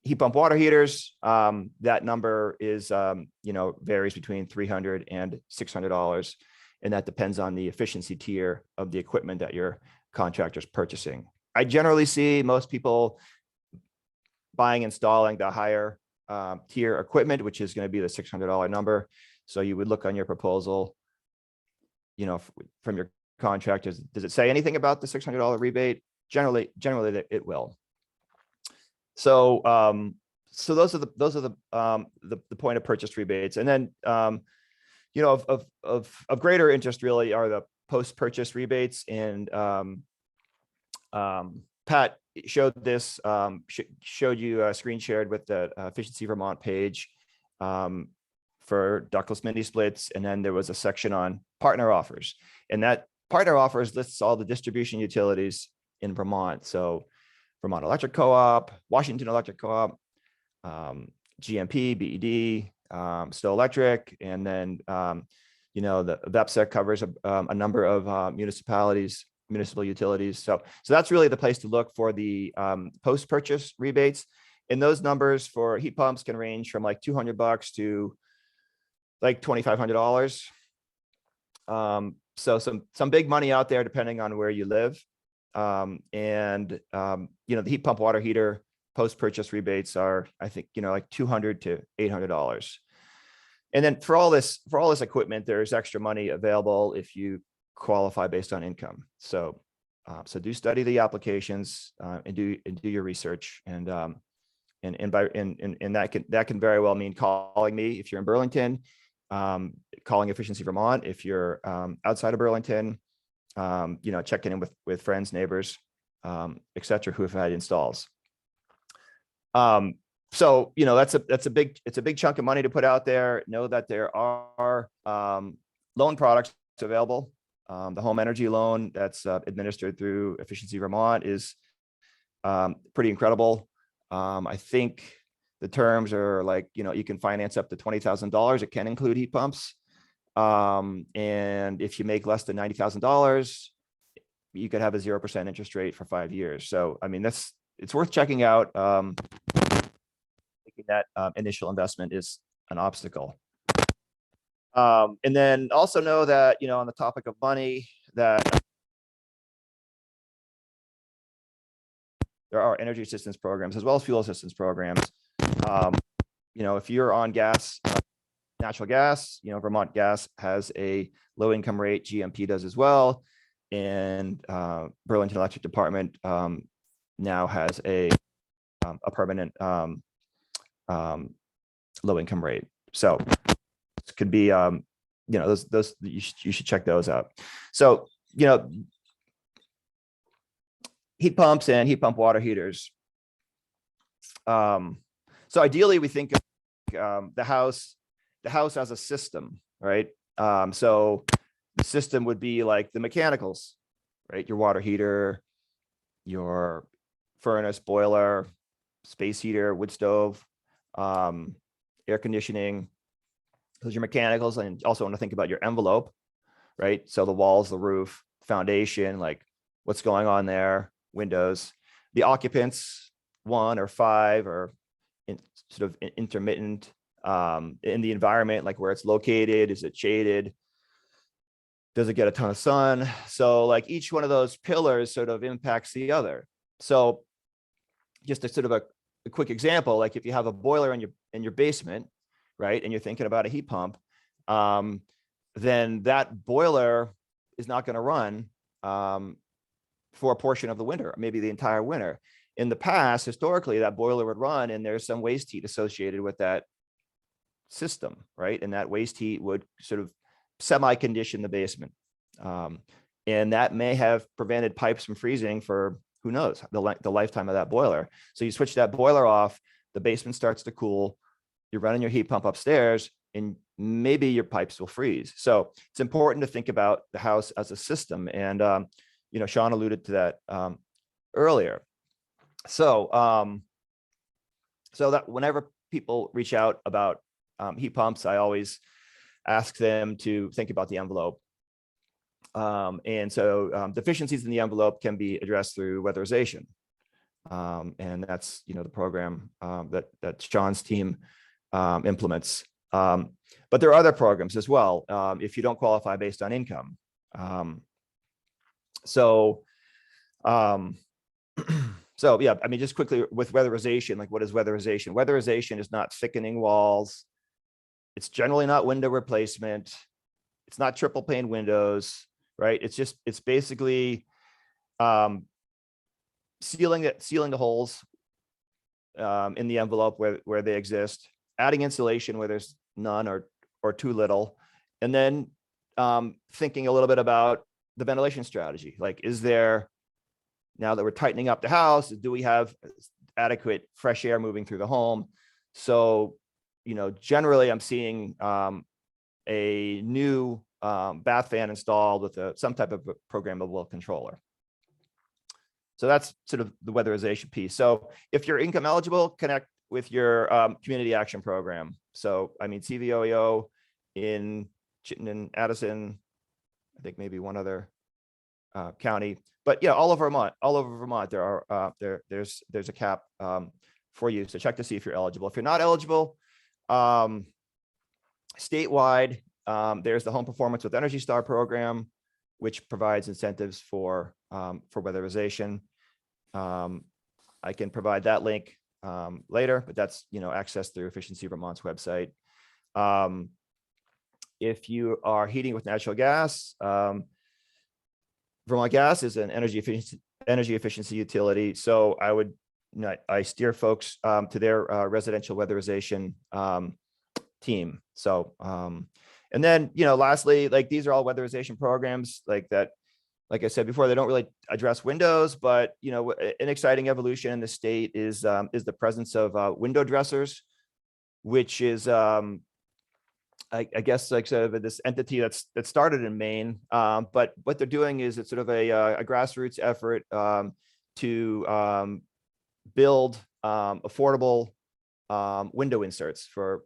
heat pump water heaters, that number is, varies between $300 and $600. And that depends on the efficiency tier of the equipment that your contractor's purchasing. I generally see most people buying, installing the higher tier equipment, which is going to be the $600 number. So you would look on your proposal, from your contractors, does it say anything about the $600 rebate? Generally it will. So, those are the point of purchase rebates. And then, of greater interest really are the post-purchase rebates. And Pat showed this, showed you a screen shared with the Efficiency Vermont page for ductless mini splits. And then there was a section on partner offers, and that partner offers lists all the distribution utilities in Vermont. So Vermont Electric Co-op, Washington Electric Co-op, GMP, BED, Stowe Electric, and then the VEPSA covers a number of municipal utilities. So that's really the place to look for the post-purchase rebates. And those numbers for heat pumps can range from like $200 to like $2,500. So some big money out there depending on where you live. The heat pump water heater post-purchase rebates are, I think, like $200 to $800. And then for all this equipment, there's extra money available if you qualify based on income. So do study the applications and do your research, and that can very well mean calling me if you're in Burlington, calling Efficiency Vermont if you're outside of Burlington, checking in with friends, neighbors, et cetera, who have had installs. So that's a big chunk of money to put out there. Know that there are loan products available. The home energy loan that's administered through Efficiency Vermont is pretty incredible. I think the terms are like, you can finance up to $20,000. It can include heat pumps. And if you make less than $90,000, you could have a 0% interest rate for 5 years. So, I mean, it's worth checking out. Thinking that initial investment is an obstacle. And then also know that, on the topic of money, that there are energy assistance programs as well as fuel assistance programs. If you're on gas, natural gas, Vermont Gas has a low income rate, GMP does as well. And Burlington Electric Department now has a permanent low income rate. So it could be, those you should check those out. So, heat pumps and heat pump water heaters. So ideally we think of the house as a system, right? So the system would be like the mechanicals, right? Your water heater, your furnace, boiler, space heater, wood stove, air conditioning. Those are your mechanicals. And also want to think about your envelope, right? So the walls, the roof, foundation, like what's going on there, windows, the occupants, 1 or 5, or sort of intermittent, in the environment, like where it's located. Is it shaded? Does it get a ton of sun? So like each one of those pillars sort of impacts the other. So just a sort of a quick example, like if you have a boiler in your basement, right, and you're thinking about a heat pump, then that boiler is not going to run for a portion of the winter, maybe the entire winter. In the past, historically, that boiler would run, and there's some waste heat associated with that system, right? And that waste heat would sort of semi-condition the basement. And that may have prevented pipes from freezing for, who knows, the lifetime of that boiler. So you switch that boiler off, the basement starts to cool, you're running your heat pump upstairs, and maybe your pipes will freeze. So it's important to think about the house as a system. And, Sean alluded to that earlier. So, so that whenever people reach out about heat pumps, I always ask them to think about the envelope. And so deficiencies in the envelope can be addressed through weatherization. And that's, you know, the program that Sean's team implements. But there are other programs as well, if you don't qualify based on income. So yeah, I mean, just quickly with weatherization, like what is weatherization? Weatherization is not thickening walls. It's generally not window replacement. It's not triple pane windows, right? It's basically sealing the holes in the envelope where they exist, adding insulation where there's none or too little, and then thinking a little bit about the ventilation strategy. Like, is there, now that we're tightening up the house, do we have adequate fresh air moving through the home? So, you know, generally I'm seeing a new bath fan installed with some type of programmable controller. So that's sort of the weatherization piece. So if you're income eligible, connect with your community action program. So, I mean, CVOEO in Chittenden, Addison, I think maybe one other county, but yeah, all over Vermont, there are there's a cap for you. So check to see if you're eligible. If you're not eligible, statewide, there's the Home Performance with Energy Star program, which provides incentives for weatherization. I can provide that link later, but that's, you know, accessed through Efficiency Vermont's website. If you are heating with natural gas, Vermont Gas is an energy efficiency utility. So I would, you know, I steer folks to their residential weatherization team. So, and then, you know, lastly, like these are all weatherization programs like that. Like I said before, they don't really address windows, but, you know, an exciting evolution in the state is the presence of window dressers, which is, I guess, like sort of this entity that started in Maine, but what they're doing is it's sort of a grassroots effort to build affordable window inserts for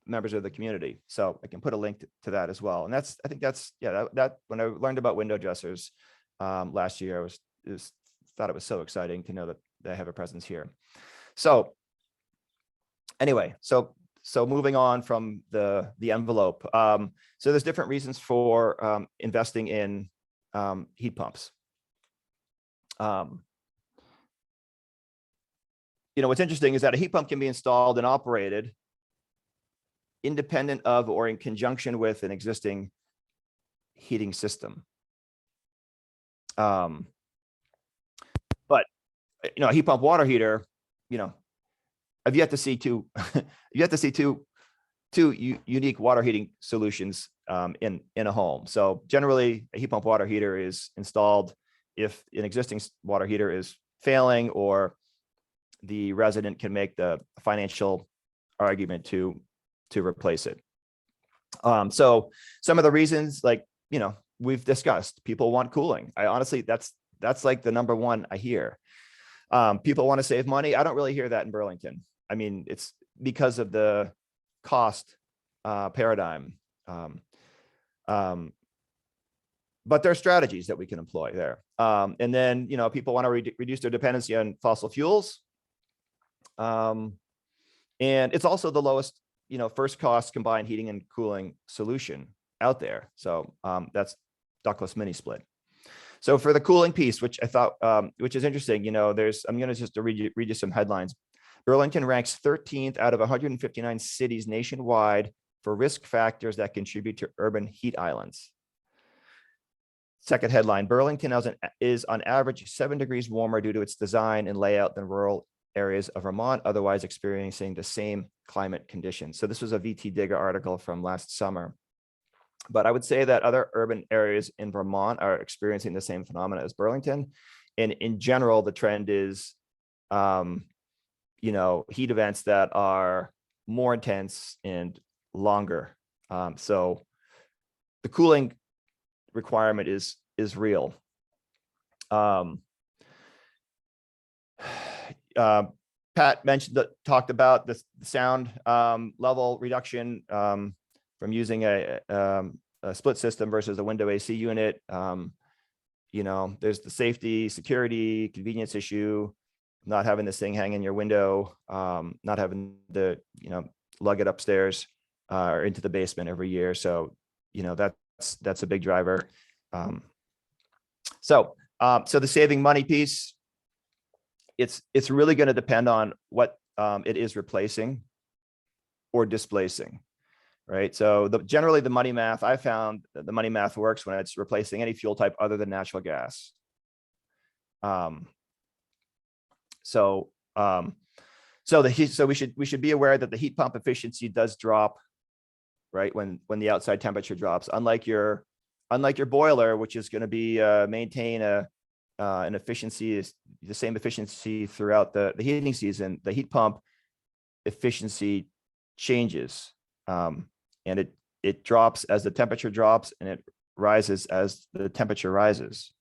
members of the community. So I can put a link to that as well. And I think that's, yeah, that when I learned about window dressers last year, I thought it was so exciting to know that they have a presence here. So anyway, so moving on from the envelope. So there's different reasons for investing in heat pumps. You know, what's interesting is that a heat pump can be installed and operated independent of or in conjunction with an existing heating system. But, you know, a heat pump water heater, you know, I've yet to see two unique water heating solutions in a home. So generally, a heat pump water heater is installed if an existing water heater is failing or the resident can make the financial argument to replace it. So some of the reasons, like, you know, we've discussed, people want cooling. I honestly, that's like the number one I hear. People want to save money. I don't really hear that in Burlington. I mean, it's because of the cost paradigm. But there are strategies that we can employ there. And then, you know, people want to reduce their dependency on fossil fuels. And it's also the lowest, you know, first cost combined heating and cooling solution out there. So that's ductless mini split. So for the cooling piece, which I thought, which is interesting, you know, I'm going to just read you some headlines. Burlington ranks 13th out of 159 cities nationwide for risk factors that contribute to urban heat islands. Second headline, Burlington is on average 7 degrees warmer due to its design and layout than rural areas of Vermont, otherwise experiencing the same climate conditions. So this was a VT Digger article from last summer. But I would say that other urban areas in Vermont are experiencing the same phenomena as Burlington. And in general, the trend is, you know, heat events that are more intense and longer. So the cooling requirement is real. Pat talked about the sound level reduction from using a split system versus a window AC unit. There's the safety, security, convenience issue, not having this thing hang in your window, not having to, lug it upstairs or into the basement every year. So, that's a big driver. So the saving money piece, it's really going to depend on what it is replacing or displacing, right? So generally the money math, I found that the money math works when it's replacing any fuel type other than natural gas. So we should be aware that the heat pump efficiency does drop, right, when the outside temperature drops. Unlike your boiler, which is going to be maintain an efficiency, the same efficiency throughout the heating season, the heat pump efficiency changes, and it drops as the temperature drops, and it rises as the temperature rises.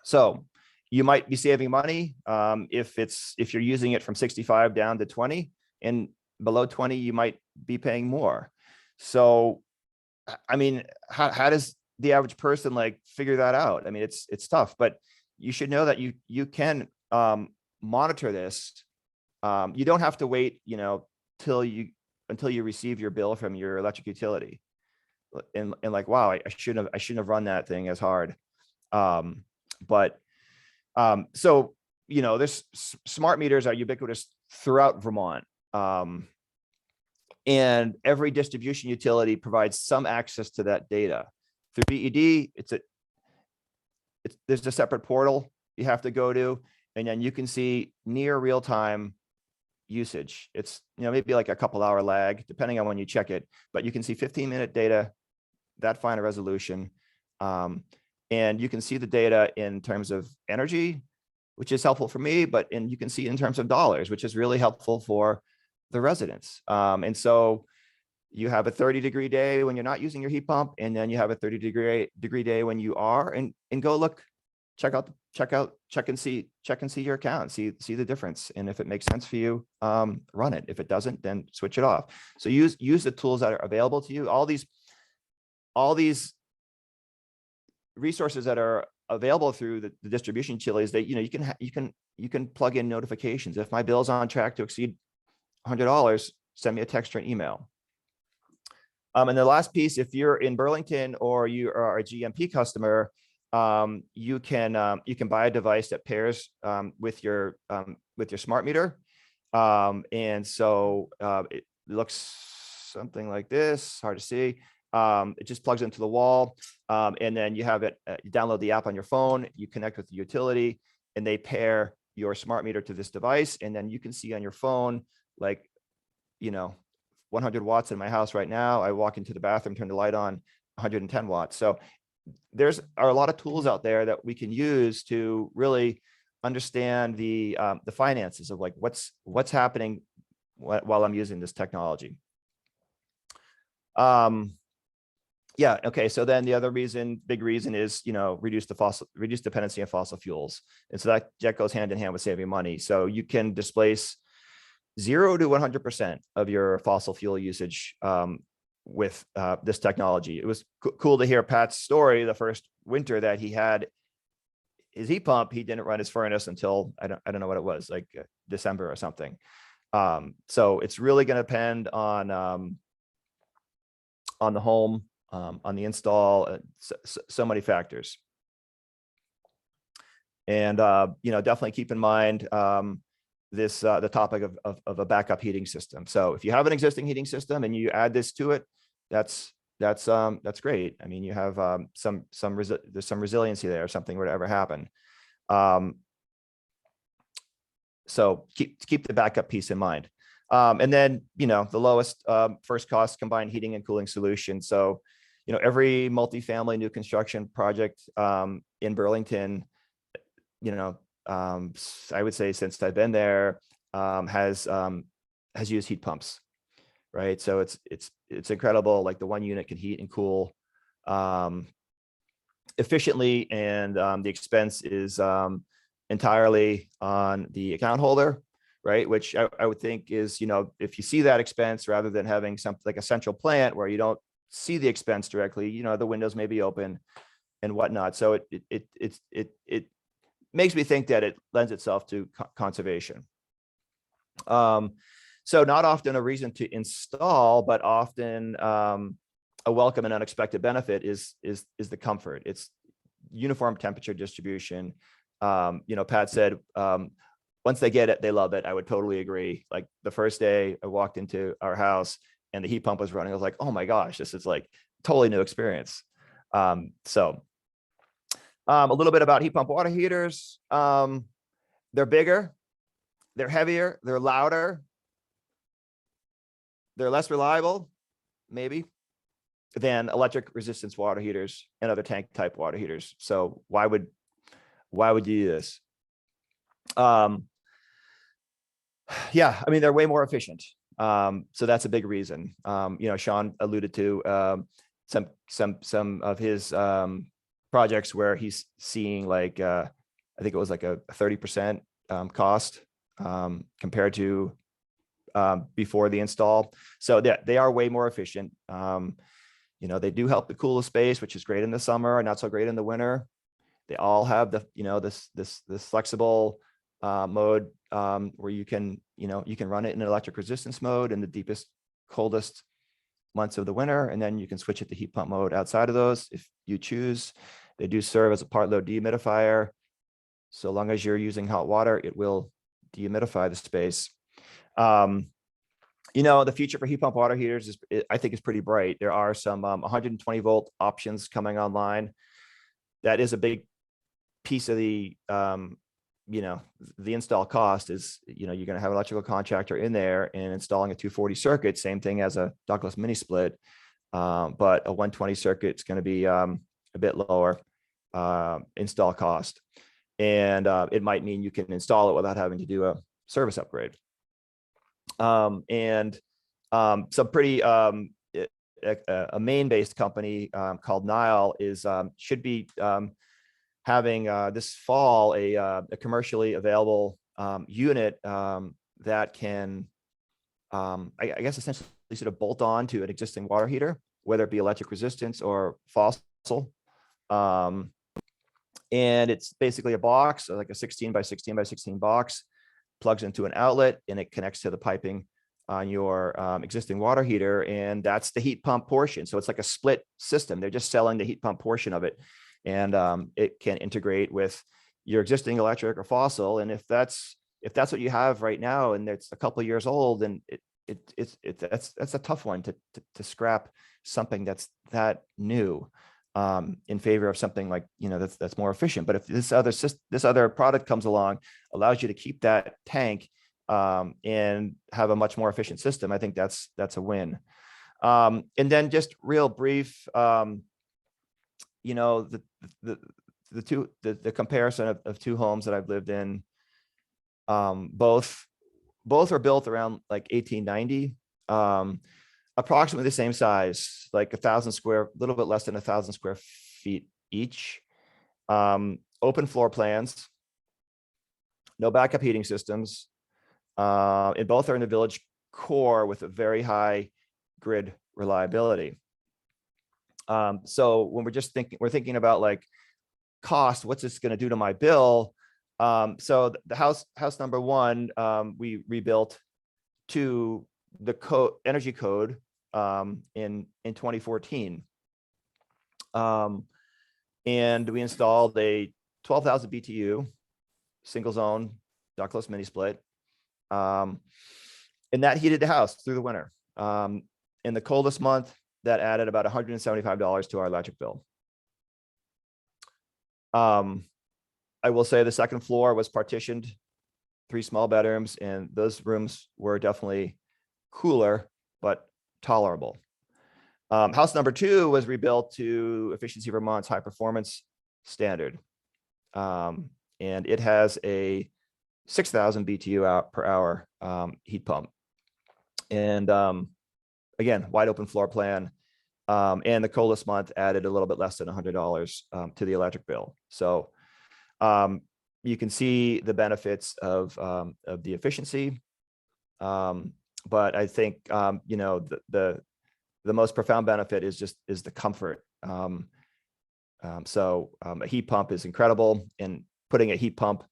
So you might be saving money if you're using it from 65 down to 20, and below 20 you might be paying more. So I mean, how does the average person figure that out? I mean, it's tough, but you should know that you can monitor this. You don't have to wait, until you receive your bill from your electric utility, and wow, I shouldn't have run that thing as hard. So this smart meters are ubiquitous throughout Vermont. And every distribution utility provides some access to that data. Through BED, there's a separate portal you have to go to, and then you can see near real-time usage. It's maybe a couple hour lag depending on when you check it, but you can see 15-minute data, that fine a resolution, and you can see the data in terms of energy, which is helpful for me, and you can see in terms of dollars, which is really helpful for the residents. And so you have a 30-degree day when you're not using your heat pump, and then you have a 30-degree day when you are, and go look, check and see your account, see the difference. And if it makes sense for you, run it. If it doesn't, then switch it off. So use the tools that are available to you. All these resources that are available through the distribution utilities, that you can plug in notifications. If my bill's on track to exceed $100, send me a text or an email. And the last piece, if you're in Burlington or you are a GMP customer, you can buy a device that pairs with your smart meter. And so it looks something like this, hard to see. It just plugs into the wall, and then you have it, you download the app on your phone, you connect with the utility, and they pair your smart meter to this device. And then you can see on your phone, 100 watts in my house right now. I walk into the bathroom, turn the light on, 110 watts. So there's a lot of tools out there that we can use to really understand the finances of what's happening while I'm using this technology. Yeah. Okay. So then the other big reason is, reduce dependency on fossil fuels. And so that goes hand in hand with saving money. So you can displace 0 to 100% of your fossil fuel usage with this technology. It was cool to hear Pat's story. The first winter that he had his heat pump, he didn't run his furnace until I don't know what it was, December or something. So it's really going to depend on the home, on the install, so many factors. And definitely keep in mind the topic of a backup heating system. So if you have an existing heating system and you add this to it, that's great. I mean, you have there's some resiliency there if something were to ever happen. So keep the backup piece in mind. And then, the lowest first cost combined heating and cooling solution. So, every multifamily new construction project in Burlington, I would say since I've been there, has used heat pumps, right? So it's incredible. The one unit can heat and cool. efficiently, and the expense is entirely on the account holder, right? Which I would think is, if you see that expense, rather than having something like a central plant where you don't see the expense directly, the windows may be open and whatnot. So it makes me think that it lends itself to conservation. So not often a reason to install, but often a welcome and unexpected benefit is the comfort. It's uniform temperature distribution. Pat said, once they get it, they love it. I would totally agree. Like the first day I walked into our house and the heat pump was running, I was like, oh my gosh, this is like totally new experience. So a little bit about heat pump water heaters. They're bigger, they're heavier, they're louder, they're less reliable, maybe, than electric resistance water heaters and other tank type water heaters. So why would you do this? Yeah, I mean, they're way more efficient. So that's a big reason. Sean alluded to some of his projects where he's seeing like, I think it was like a 30% cost compared to before the install. So they are way more efficient. They do help to cool the space, which is great in the summer and not so great in the winter. They all have the, this flexible mode where you can run it in an electric resistance mode in the deepest, coldest months of the winter, and then you can switch it to heat pump mode outside of those if you choose. They do serve as a part load dehumidifier. So long as you're using hot water, it will dehumidify the space. The future for heat pump water heaters I think is pretty bright. There are some 120 volt options coming online. That is a big piece of the install cost is, you're going to have an electrical contractor in there and installing a 240 circuit, same thing as a Douglas mini split. But a 120 circuit is going to be a bit lower install cost. And it might mean you can install it without having to do a service upgrade. And some pretty, a Maine-based company called Nile should be having this fall a commercially available unit that can, I guess, essentially sort of bolt on to an existing water heater, whether it be electric resistance or fossil. And it's basically a box, like a 16 by 16 by 16 box, plugs into an outlet, and it connects to the piping on your existing water heater. And that's the heat pump portion. So it's like a split system. They're just selling the heat pump portion of it. And it can integrate with your existing electric or fossil. And if that's what you have right now, and it's a couple of years old, then that's a tough one to scrap something that's that new in favor of something like, that's more efficient. But if this other product comes along, allows you to keep that tank and have a much more efficient system, I think that's a win. And then just real brief, the comparison of two homes that I've lived in, both are built around like 1890, approximately the same size, like little bit less than 1,000 square feet each, open floor plans, no backup heating systems, and both are in the village core with a very high grid reliability. So when we're thinking about like cost, what's this going to do to my bill? So the house number one, we rebuilt to the energy code in 2014. And we installed a 12,000 BTU single zone ductless mini split. And that heated the house through the winter. In the coldest month, that added about $175 to our electric bill. I will say the second floor was partitioned, 3 small bedrooms, and those rooms were definitely cooler, but tolerable. House number 2 was rebuilt to Efficiency Vermont's high performance standard. And it has a 6,000 BTU per hour heat pump. And again, wide open floor plan. And the coldest month added a little bit less than $100 to the electric bill. So you can see the benefits of the efficiency. But I think, you know, the most profound benefit is the comfort. So a heat pump is incredible, and putting a heat pump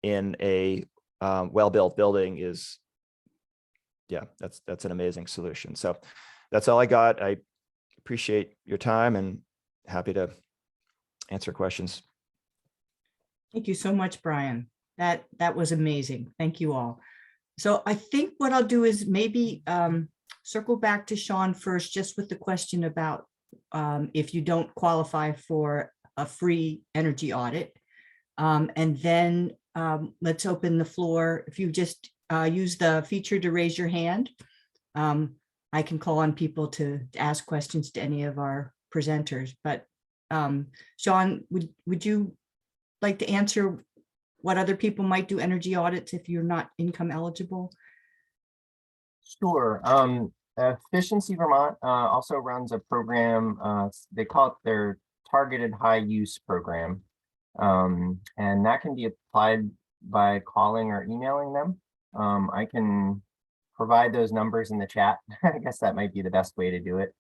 in a well-built building is, yeah, that's an amazing solution. So that's all I got. I appreciate your time and happy to answer questions. Thank you so much, Brian. That was amazing. Thank you all. So I think what I'll do is maybe circle back to Sean first, just with the question about if you don't qualify for a free energy audit. And then let's open the floor. If you just use the feature to raise your hand, I can call on people to ask questions to any of our presenters. But Sean, would you like to answer what other people might do energy audits if you're not income eligible? Sure. Efficiency Vermont also runs a program. They call it their targeted high use program. And that can be applied by calling or emailing them. I can provide those numbers in the chat. I guess that might be the best way to do it.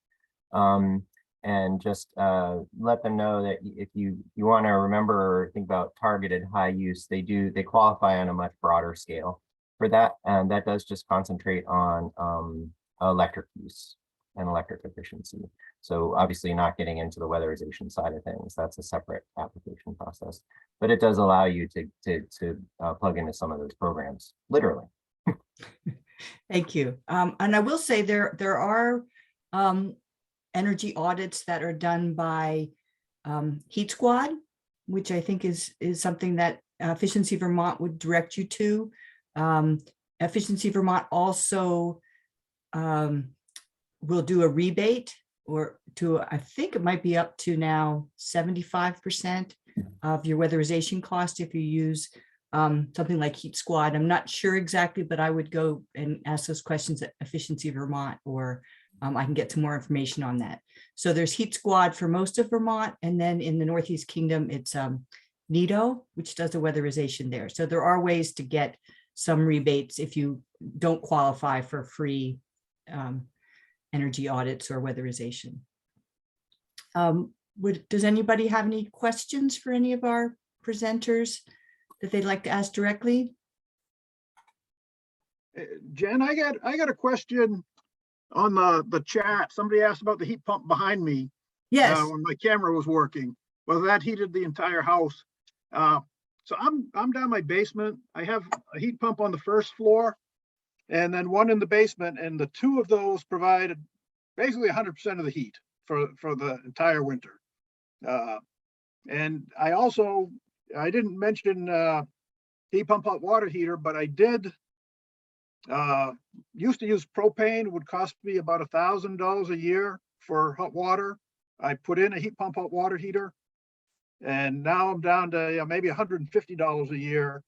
And just let them know that if you want to remember or think about targeted high use, they qualify on a much broader scale for that. And that does just concentrate on electric use and electric efficiency. So obviously not getting into the weatherization side of things. That's a separate application process, but it does allow you to plug into some of those programs, literally. Thank you. And I will say there are energy audits that are done by Heat Squad, which I think is something that Efficiency Vermont would direct you to. Efficiency Vermont also will do a rebate or to, I think it might be up to now 75% of your weatherization cost if you use something like Heat Squad. I'm not sure exactly, but I would go and ask those questions at Efficiency Vermont, or I can get some more information on that. So there's Heat Squad for most of Vermont, and then in the Northeast Kingdom, it's NITO, which does the weatherization there. So there are ways to get some rebates if you don't qualify for free energy audits or weatherization. Does anybody have any questions for any of our presenters that they'd like to ask directly? Jen, I got a question on the chat. Somebody asked about the heat pump behind me. Yes. When my camera was working, whether that heated the entire house. So I'm down my basement. I have a heat pump on the first floor and then one in the basement, and the two of those provided basically 100% of the heat for the entire winter. And I didn't mention heat pump hot water heater, but I did used to use propane. It would cost me about $1,000 a year for hot water. I put in a heat pump hot water heater, and now I'm down to maybe $150 a year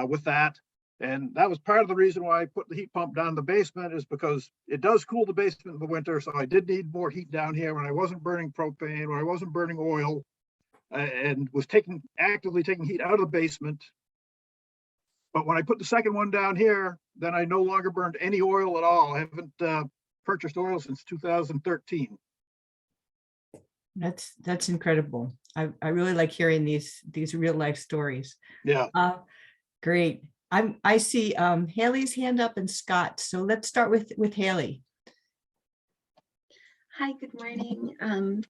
with that. And that was part of the reason why I put the heat pump down in the basement, is because it does cool the basement in the winter. So I did need more heat down here when I wasn't burning propane, when I wasn't burning oil, and was actively taking heat out of the basement. But when I put the second one down here, then I no longer burned any oil at all. I haven't purchased oil since 2013. That's incredible. I really like hearing these real life stories. Yeah. Great. I see Haley's hand up and Scott. So let's start with Haley. Hi, good morning.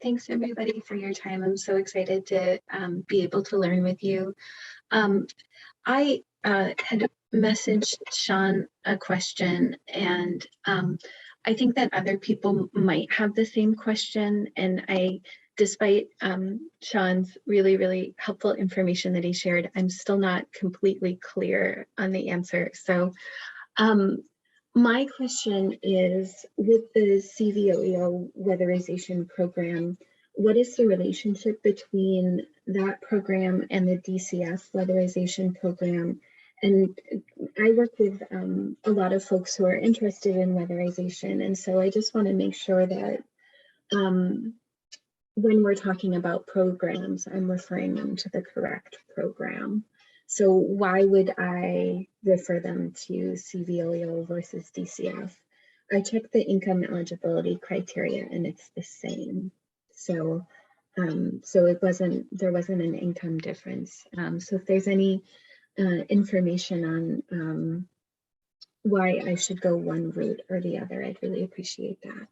Thanks everybody for your time. I'm so excited to be able to learn with you. I had messaged Sean a question, and I think that other people might have the same question. And despite Sean's really, really helpful information that he shared, I'm still not completely clear on the answer. So my question is, with the CVOEO weatherization program, what is the relationship between that program and the DCF weatherization program? And I work with a lot of folks who are interested in weatherization. And so I just want to make sure that when we're talking about programs, I'm referring them to the correct program. So why would I refer them to CVOEO versus DCF? I checked the income eligibility criteria and it's the same. So there wasn't an income difference. So if there's any information on why I should go one route or the other, I'd really appreciate that.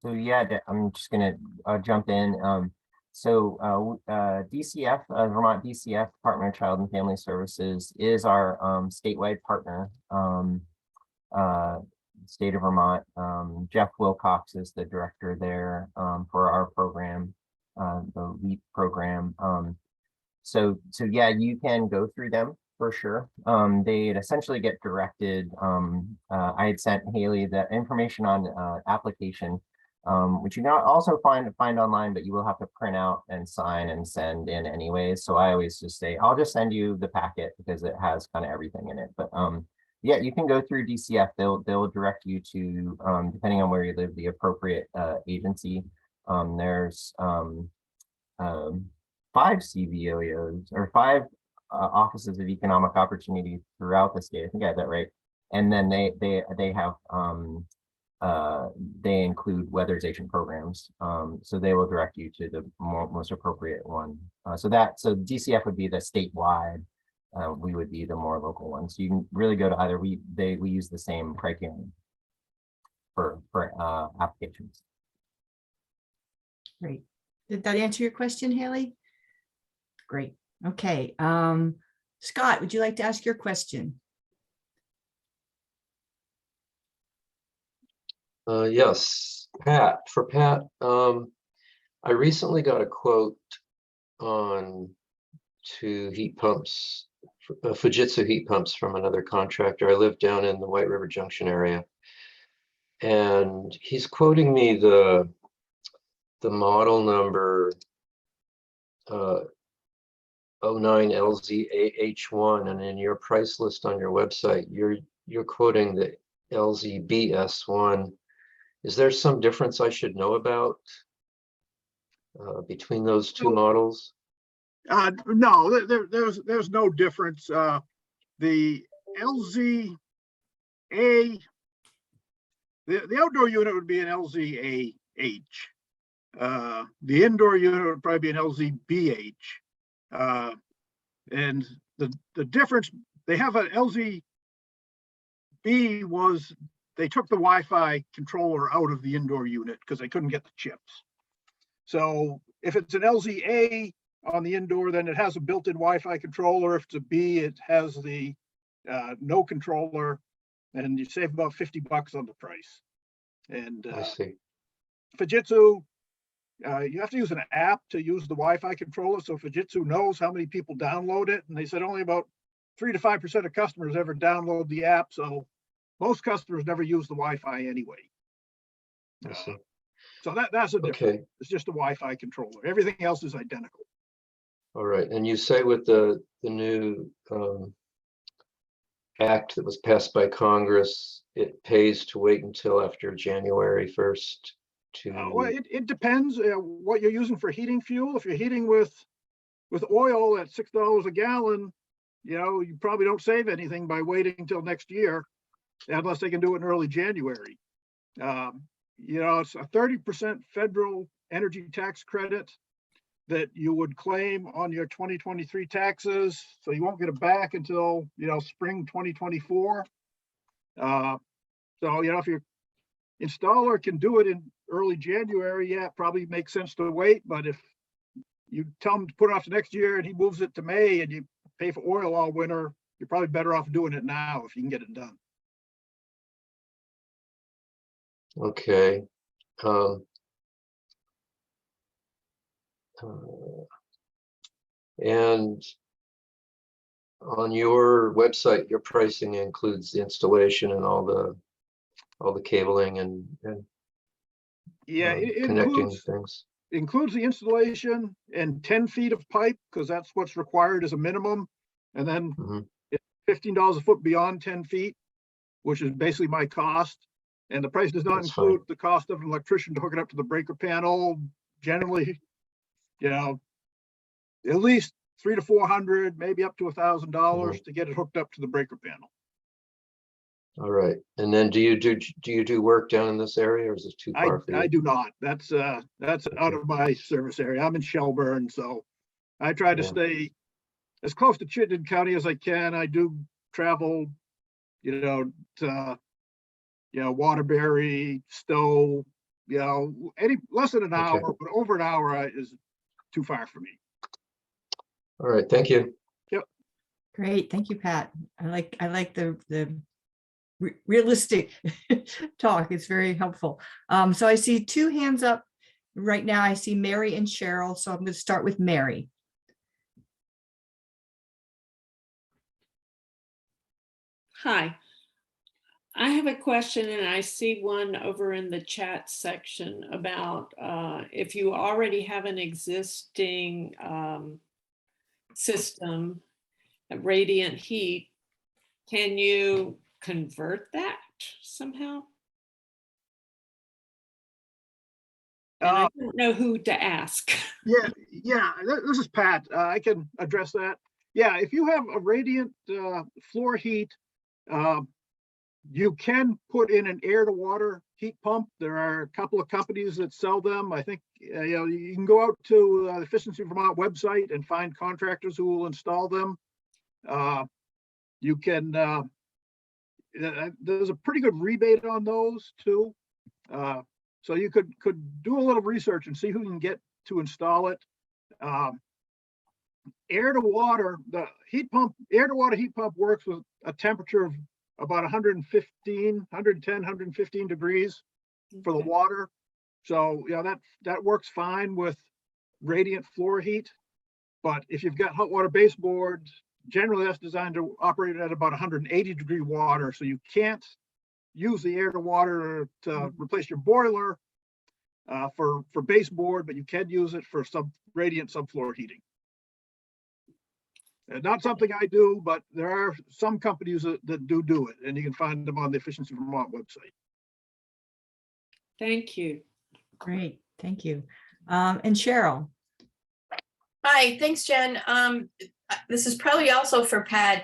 So yeah, I'm just gonna jump in. DCF, Vermont DCF, Department of Child and Family Services, is our statewide partner. State of Vermont. Jeff Wilcox is the director there for our program, the LEAP program. So yeah, you can go through them for sure. They'd essentially get directed. I had sent Haley the information on application, which you can also find online, but you will have to print out and sign and send in anyways. So I always just say, I'll just send you the packet because it has kind of everything in it. But yeah, you can go through DCF. They'll direct you to, depending on where you live, the appropriate agency. There's 5 CVOEOs or 5 offices of economic opportunity throughout the state. I think I have that right. And then they have they include weatherization programs. So they will direct you to the most appropriate one. So DCF would be the statewide. We would be the more local one. So you can really go to either. We use the same criterion for applications. Great. Did that answer your question, Haley? Great. Okay. Scott, would you like to ask your question? Yes, Pat. For Pat, I recently got a quote on 2 heat pumps, Fujitsu heat pumps from another contractor. I live down in the White River Junction area, and he's quoting me the model number 09LZAH1, and in your price list on your website, you're quoting the LZBS1. Is there some difference I should know about between those 2 models? No, there's no difference. The LZA, the outdoor unit would be an LZAH. The indoor unit would probably be an LZBH. And the difference, they have an LZB was, they took the Wi-Fi controller out of the indoor unit because they couldn't get the chips. So if it's an LZA on the indoor, then it has a built-in Wi-Fi controller. If it's a B, it has the no controller, and you save about $50 on the price. And I see. Fujitsu, you have to use an app to use the Wi-Fi controller. So Fujitsu knows how many people download it. And they said only about 3 to 5% of customers ever download the app. So most customers never use the Wi-Fi anyway. I see. So that's a difference. Okay. It's just a Wi-Fi controller. Everything else is identical. All right. And you say with the new act that was passed by Congress, it pays to wait until after January 1st to. Well, it depends what you're using for heating fuel. If you're heating with oil at $6 a gallon, you probably don't save anything by waiting until next year, unless they can do it in early January. It's a 30% federal energy tax credit that you would claim on your 2023 taxes. So you won't get it back until, spring 2024. So, if your installer can do it in early January, yeah, it probably makes sense to wait. But if you tell him to put it off to next year and he moves it to May and you pay for oil all winter, you're probably better off doing it now if you can get it done. Okay. And on your website, your pricing includes the installation and all the cabling and Yeah, it connecting things. includes the installation and 10 feet of pipe, because that's what's required as a minimum. And then it's $15 a foot beyond 10 feet. which is basically my cost. And the price does not That's include the cost of an electrician to hook it up to the breaker panel. Generally, you know, at least $300 to $400, maybe up to $1,000 to get it hooked up to the breaker panel. All right. And then do you do work down in this area, or is it too far for you? I do not. That's out of my service area. I'm in Shelburne, so I try to Yeah. stay as close to Chittenden County as I can. I do travel, you know, to, you know, Waterbury, Stowe, you know, any less than an Okay. hour, but over an hour is too far for me. All right, thank you. Great, thank you, Pat. I like the realistic talk. It's very helpful. So I see two hands up right now. I see Mary and Cheryl. So I'm going to start with Mary. Hi, I have a question, and I see one over in the chat section about if you already have an existing system, radiant heat, can you convert that somehow? And I don't know who to ask. Yeah, this is Pat. I can address that. Yeah, if you have a radiant floor heat, you can put in an air to water heat pump. There are a couple of companies that sell them. I think you know, you can go out to the Efficiency Vermont website and find contractors who will install them. You can there's a pretty good rebate on those too. So you could do a little research and see who can get to install it. Air to water, the heat pump, air to water heat pump works with a temperature of about 110, 115 degrees for the Okay. water. So yeah, that works fine with radiant floor heat. But if you've got hot water baseboards, generally that's designed to operate at about 180 degree water. So you can't use the air to water to replace your boiler for baseboard, but you can use it for radiant subfloor heating. Not something I do, but there are some companies that do it, and you can find them on the Efficiency Vermont website. Thank you. Great, thank you. And Cheryl. Hi, thanks, Jen. This is probably also for Pat.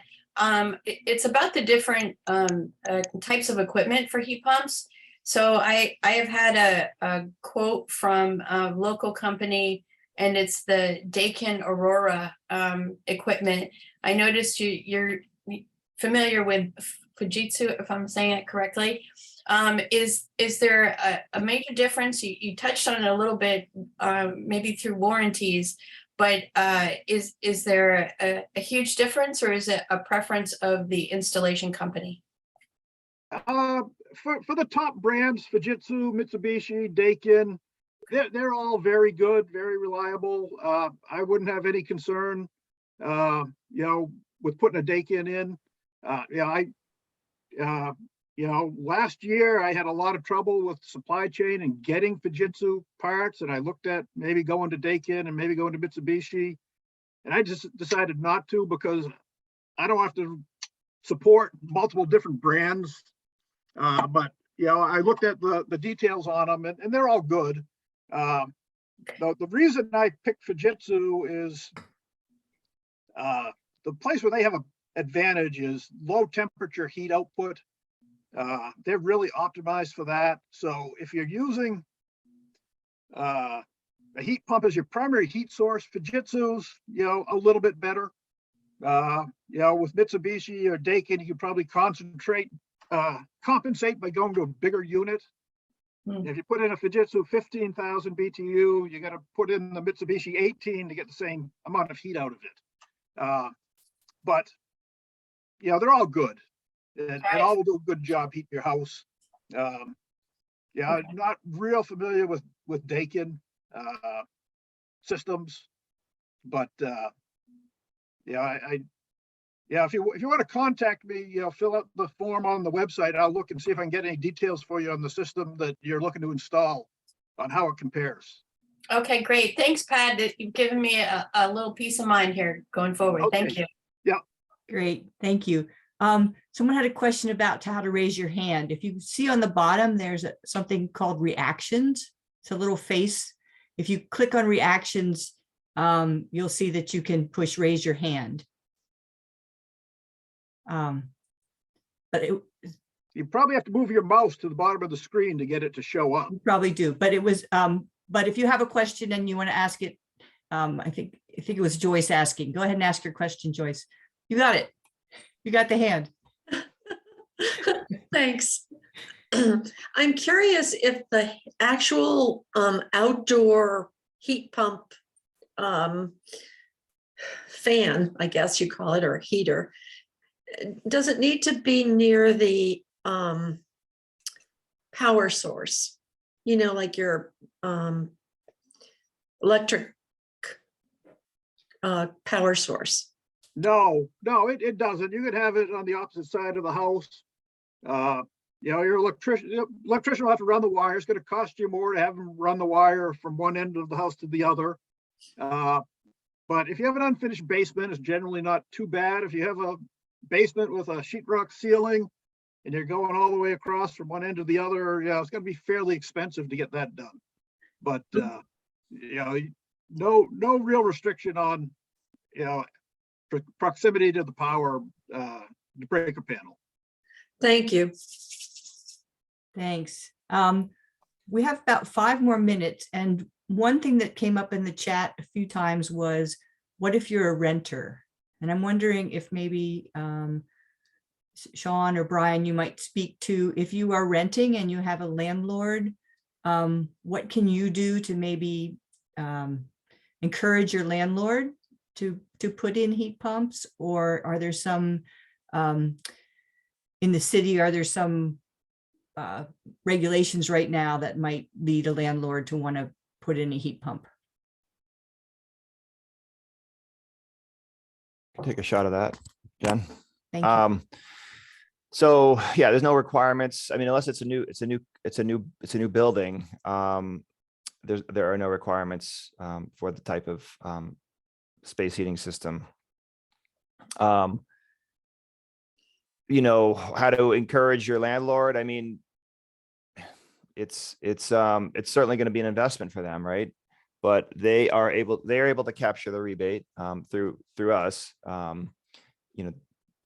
It's about the different types of equipment for heat pumps. So I have had a quote from a local company, and it's the Daikin Aurora equipment. I noticed you're familiar with Fujitsu, if I'm saying it correctly. Is there a major difference? You touched on it a little bit, maybe through warranties, but is there a huge difference, or is it a preference of the installation company? For the top brands, Fujitsu, Mitsubishi, Daikin, they're all very good, very reliable. I wouldn't have any concern, you know, with putting a Daikin in. You know, last year I had a lot of trouble with supply chain and getting Fujitsu parts, and I looked at maybe going to Daikin and maybe going to Mitsubishi, and I just decided not to because I don't have to support multiple different brands. But you know, I looked at the details on them, and they're all good. The reason I picked Fujitsu is the place where they have an advantage is low temperature heat output. They're really optimized for that. So if you're using a heat pump as your primary heat source, Fujitsu's, you know, a little bit better. You know, with Mitsubishi or Daikin, you can probably compensate by going to a bigger unit. If you put in a Fujitsu 15,000 BTU, you got to put in the Mitsubishi 18 to get the same amount of heat out of it. But you know, they're all good, and all will do a good job heating your house. Yeah, I'm not real familiar with Daikin systems, but yeah, yeah, if you want to contact me, you know, fill out the form on the website. I'll look and see if I can get any details for you on the system that you're looking to install, on how it compares. Okay, great. Thanks, Pat. You've given me a little peace of mind here going forward. Okay. Thank you. Yeah. Great, thank you. Someone had a question about how to raise your hand. If you see on the bottom, there's something called reactions. It's a little face. If you click on reactions, you'll see that you can push raise your hand. But You probably have to move your mouse to the bottom of the screen to get it to show up. you probably do, but it was, but if you have a question and you want to ask it, I think it was Joyce asking. Go ahead and ask your question, Joyce. You got it. You got the hand. Thanks. I'm curious if the actual outdoor heat pump fan, I guess you call it, or heater, does it need to be near the power source? You know, like your electric power source? No, it doesn't. You could have it on the opposite side of the house. You know, your electrician will have to run the wire. It's going to cost you more to have them run the wire from one end of the house to the other. But if you have an unfinished basement, it's generally not too bad. If you have a basement with a sheetrock ceiling and you're going all the way across from one end to the other, yeah, it's going to be fairly expensive to get that done. But you know, no real restriction on, you know, proximity to the power, the breaker panel. Thank you. Thanks. We have about 5 more minutes. And one thing that came up in the chat a few times was, what if you're a renter? And I'm wondering if maybe Sean or Brian, you might speak to, if you are renting and you have a landlord, what can you do to maybe encourage your landlord to put in heat pumps? Or are there some, in the city, are there some regulations right now that might lead a landlord to want to put in a heat pump? Take a shot of that, Jen. Thank you. So yeah, there's no requirements. I mean, unless it's a new building, there are no requirements for the type of space heating system. You know, how to encourage your landlord. I mean, it's certainly going to be an investment for them, right? But they are able to capture the rebate through us, you know,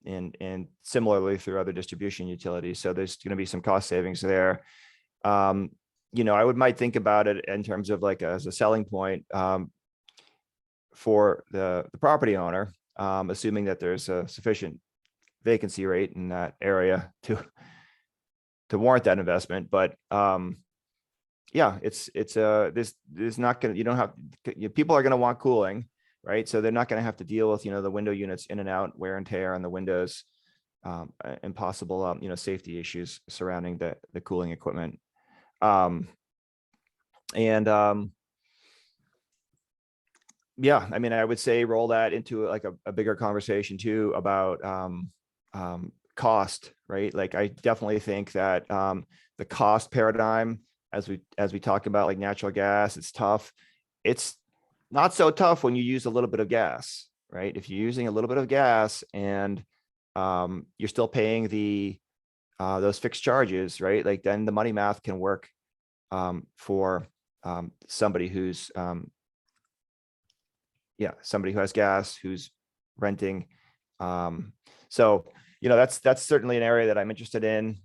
and similarly through other distribution utilities. So there's going to be some cost savings there. You know, I might think about it in terms of like as a selling point for the property owner, assuming that there's a sufficient vacancy rate in that area to warrant that investment. But yeah, there's not going to, you don't have, people are going to want cooling, right? So they're not going to have to deal with, you know, the window units in and out, wear and tear on the windows, and possible, you know, safety issues surrounding the cooling equipment. Yeah, I mean, I would say roll that into like a bigger conversation too about cost, right? Like I definitely think that the cost paradigm, as we talk about like natural gas, it's tough. It's not so tough when you use a little bit of gas, right? If you're using a little bit of gas and you're still paying those fixed charges, right? Like then the money math can work for somebody who's somebody who has gas, who's renting. So, you know, that's certainly an area that I'm interested in.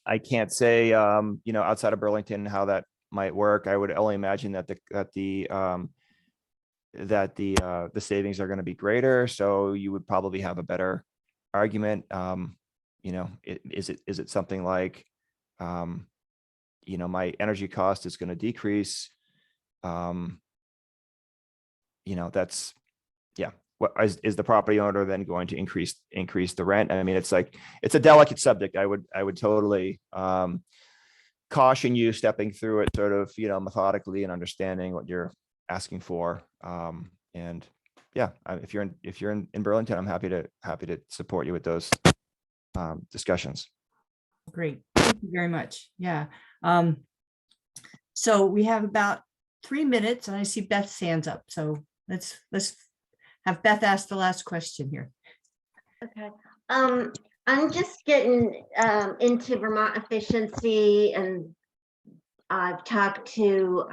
I can't say, you know, outside of Burlington, how that might work. I would only imagine that the savings are going to be greater. So you would probably have a better argument. You know, is it something like, you know, my energy cost is going to decrease. You know, that's, yeah. What is the property owner then going to increase the rent? I mean, it's like, it's a delicate subject. I would totally caution you stepping through it sort of, you know, methodically and understanding what you're asking for. And yeah, if you're in Burlington, I'm happy to support you with those discussions. Great. Thank you very much. Yeah. So we have about 3 minutes and I see Beth's hands up. So let's have Beth ask the last question here. Okay. I'm just getting into Vermont efficiency, and I've talked to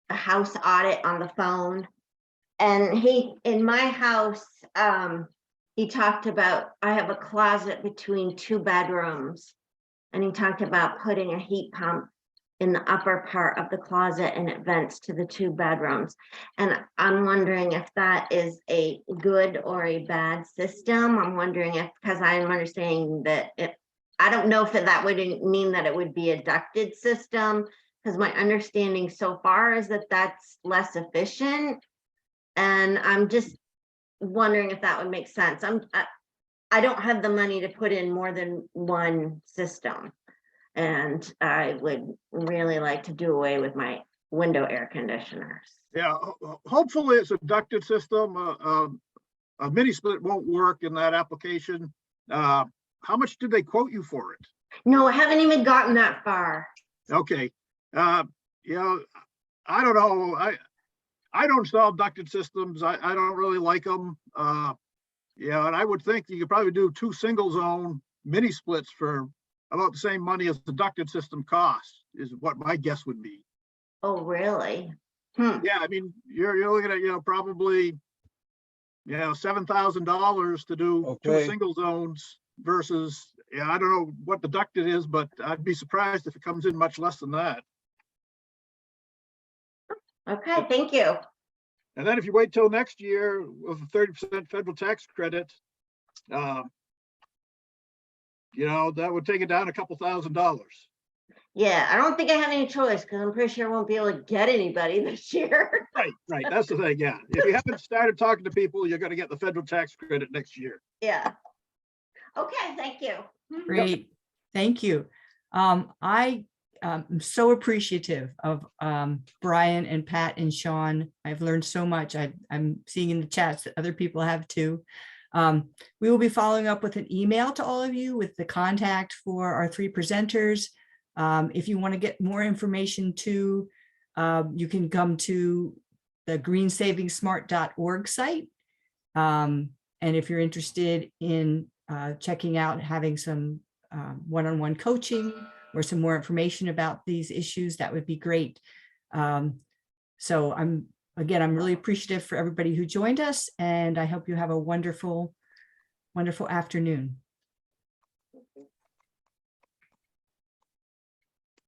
a house audit on the phone, and in my house, he talked about, I have a closet between 2 bedrooms, and he talked about putting a heat pump in the upper part of the closet, and it vents to the 2 bedrooms. And I'm wondering if that is a good or a bad system. I'm wondering if, because I'm understanding that I don't know if that would mean that it would be a ducted system, because my understanding so far is that that's less efficient. And I'm just wondering if that would make sense. I don't have the money to put in more than one system. And I would really like to do away with my window air conditioners. Yeah, hopefully it's a ducted system. A mini split won't work in that application. How much did they quote you for it? No, I haven't even gotten that far. Okay. You know, I don't know. I don't install ducted systems. I don't really like them. Yeah, and I would think you could probably do 2 single zone mini splits for about the same money as the ducted system costs, is what my guess would be. Oh, really? Yeah, I mean, you're looking at, probably, $7,000 to do 2 single zones versus, I don't know what the ducted is, but I'd be surprised if it comes in much less than that. Okay, thank you. And then if you wait till next year with a 30% federal tax credit, that would take it down a couple $1,000s. Yeah, I don't think I have any choice, because I'm pretty sure I won't be able to get anybody this year. Right. That's the thing. Yeah. If you haven't started talking to people, you're going to get the federal tax credit next year. Yeah. Okay, thank you. Great, thank you. I am so appreciative of Brian and Pat and Sean. I've learned so much. I'm seeing in the chats that other people have too. We will be following up with an email to all of you with the contact for our 3 presenters. If you want to get more information too, you can come to the greensavingsmart.org site. And if you're interested in checking out having some one-on-one coaching or some more information about these issues, that would be great. So I'm really appreciative for everybody who joined us, and I hope you have a wonderful, wonderful afternoon.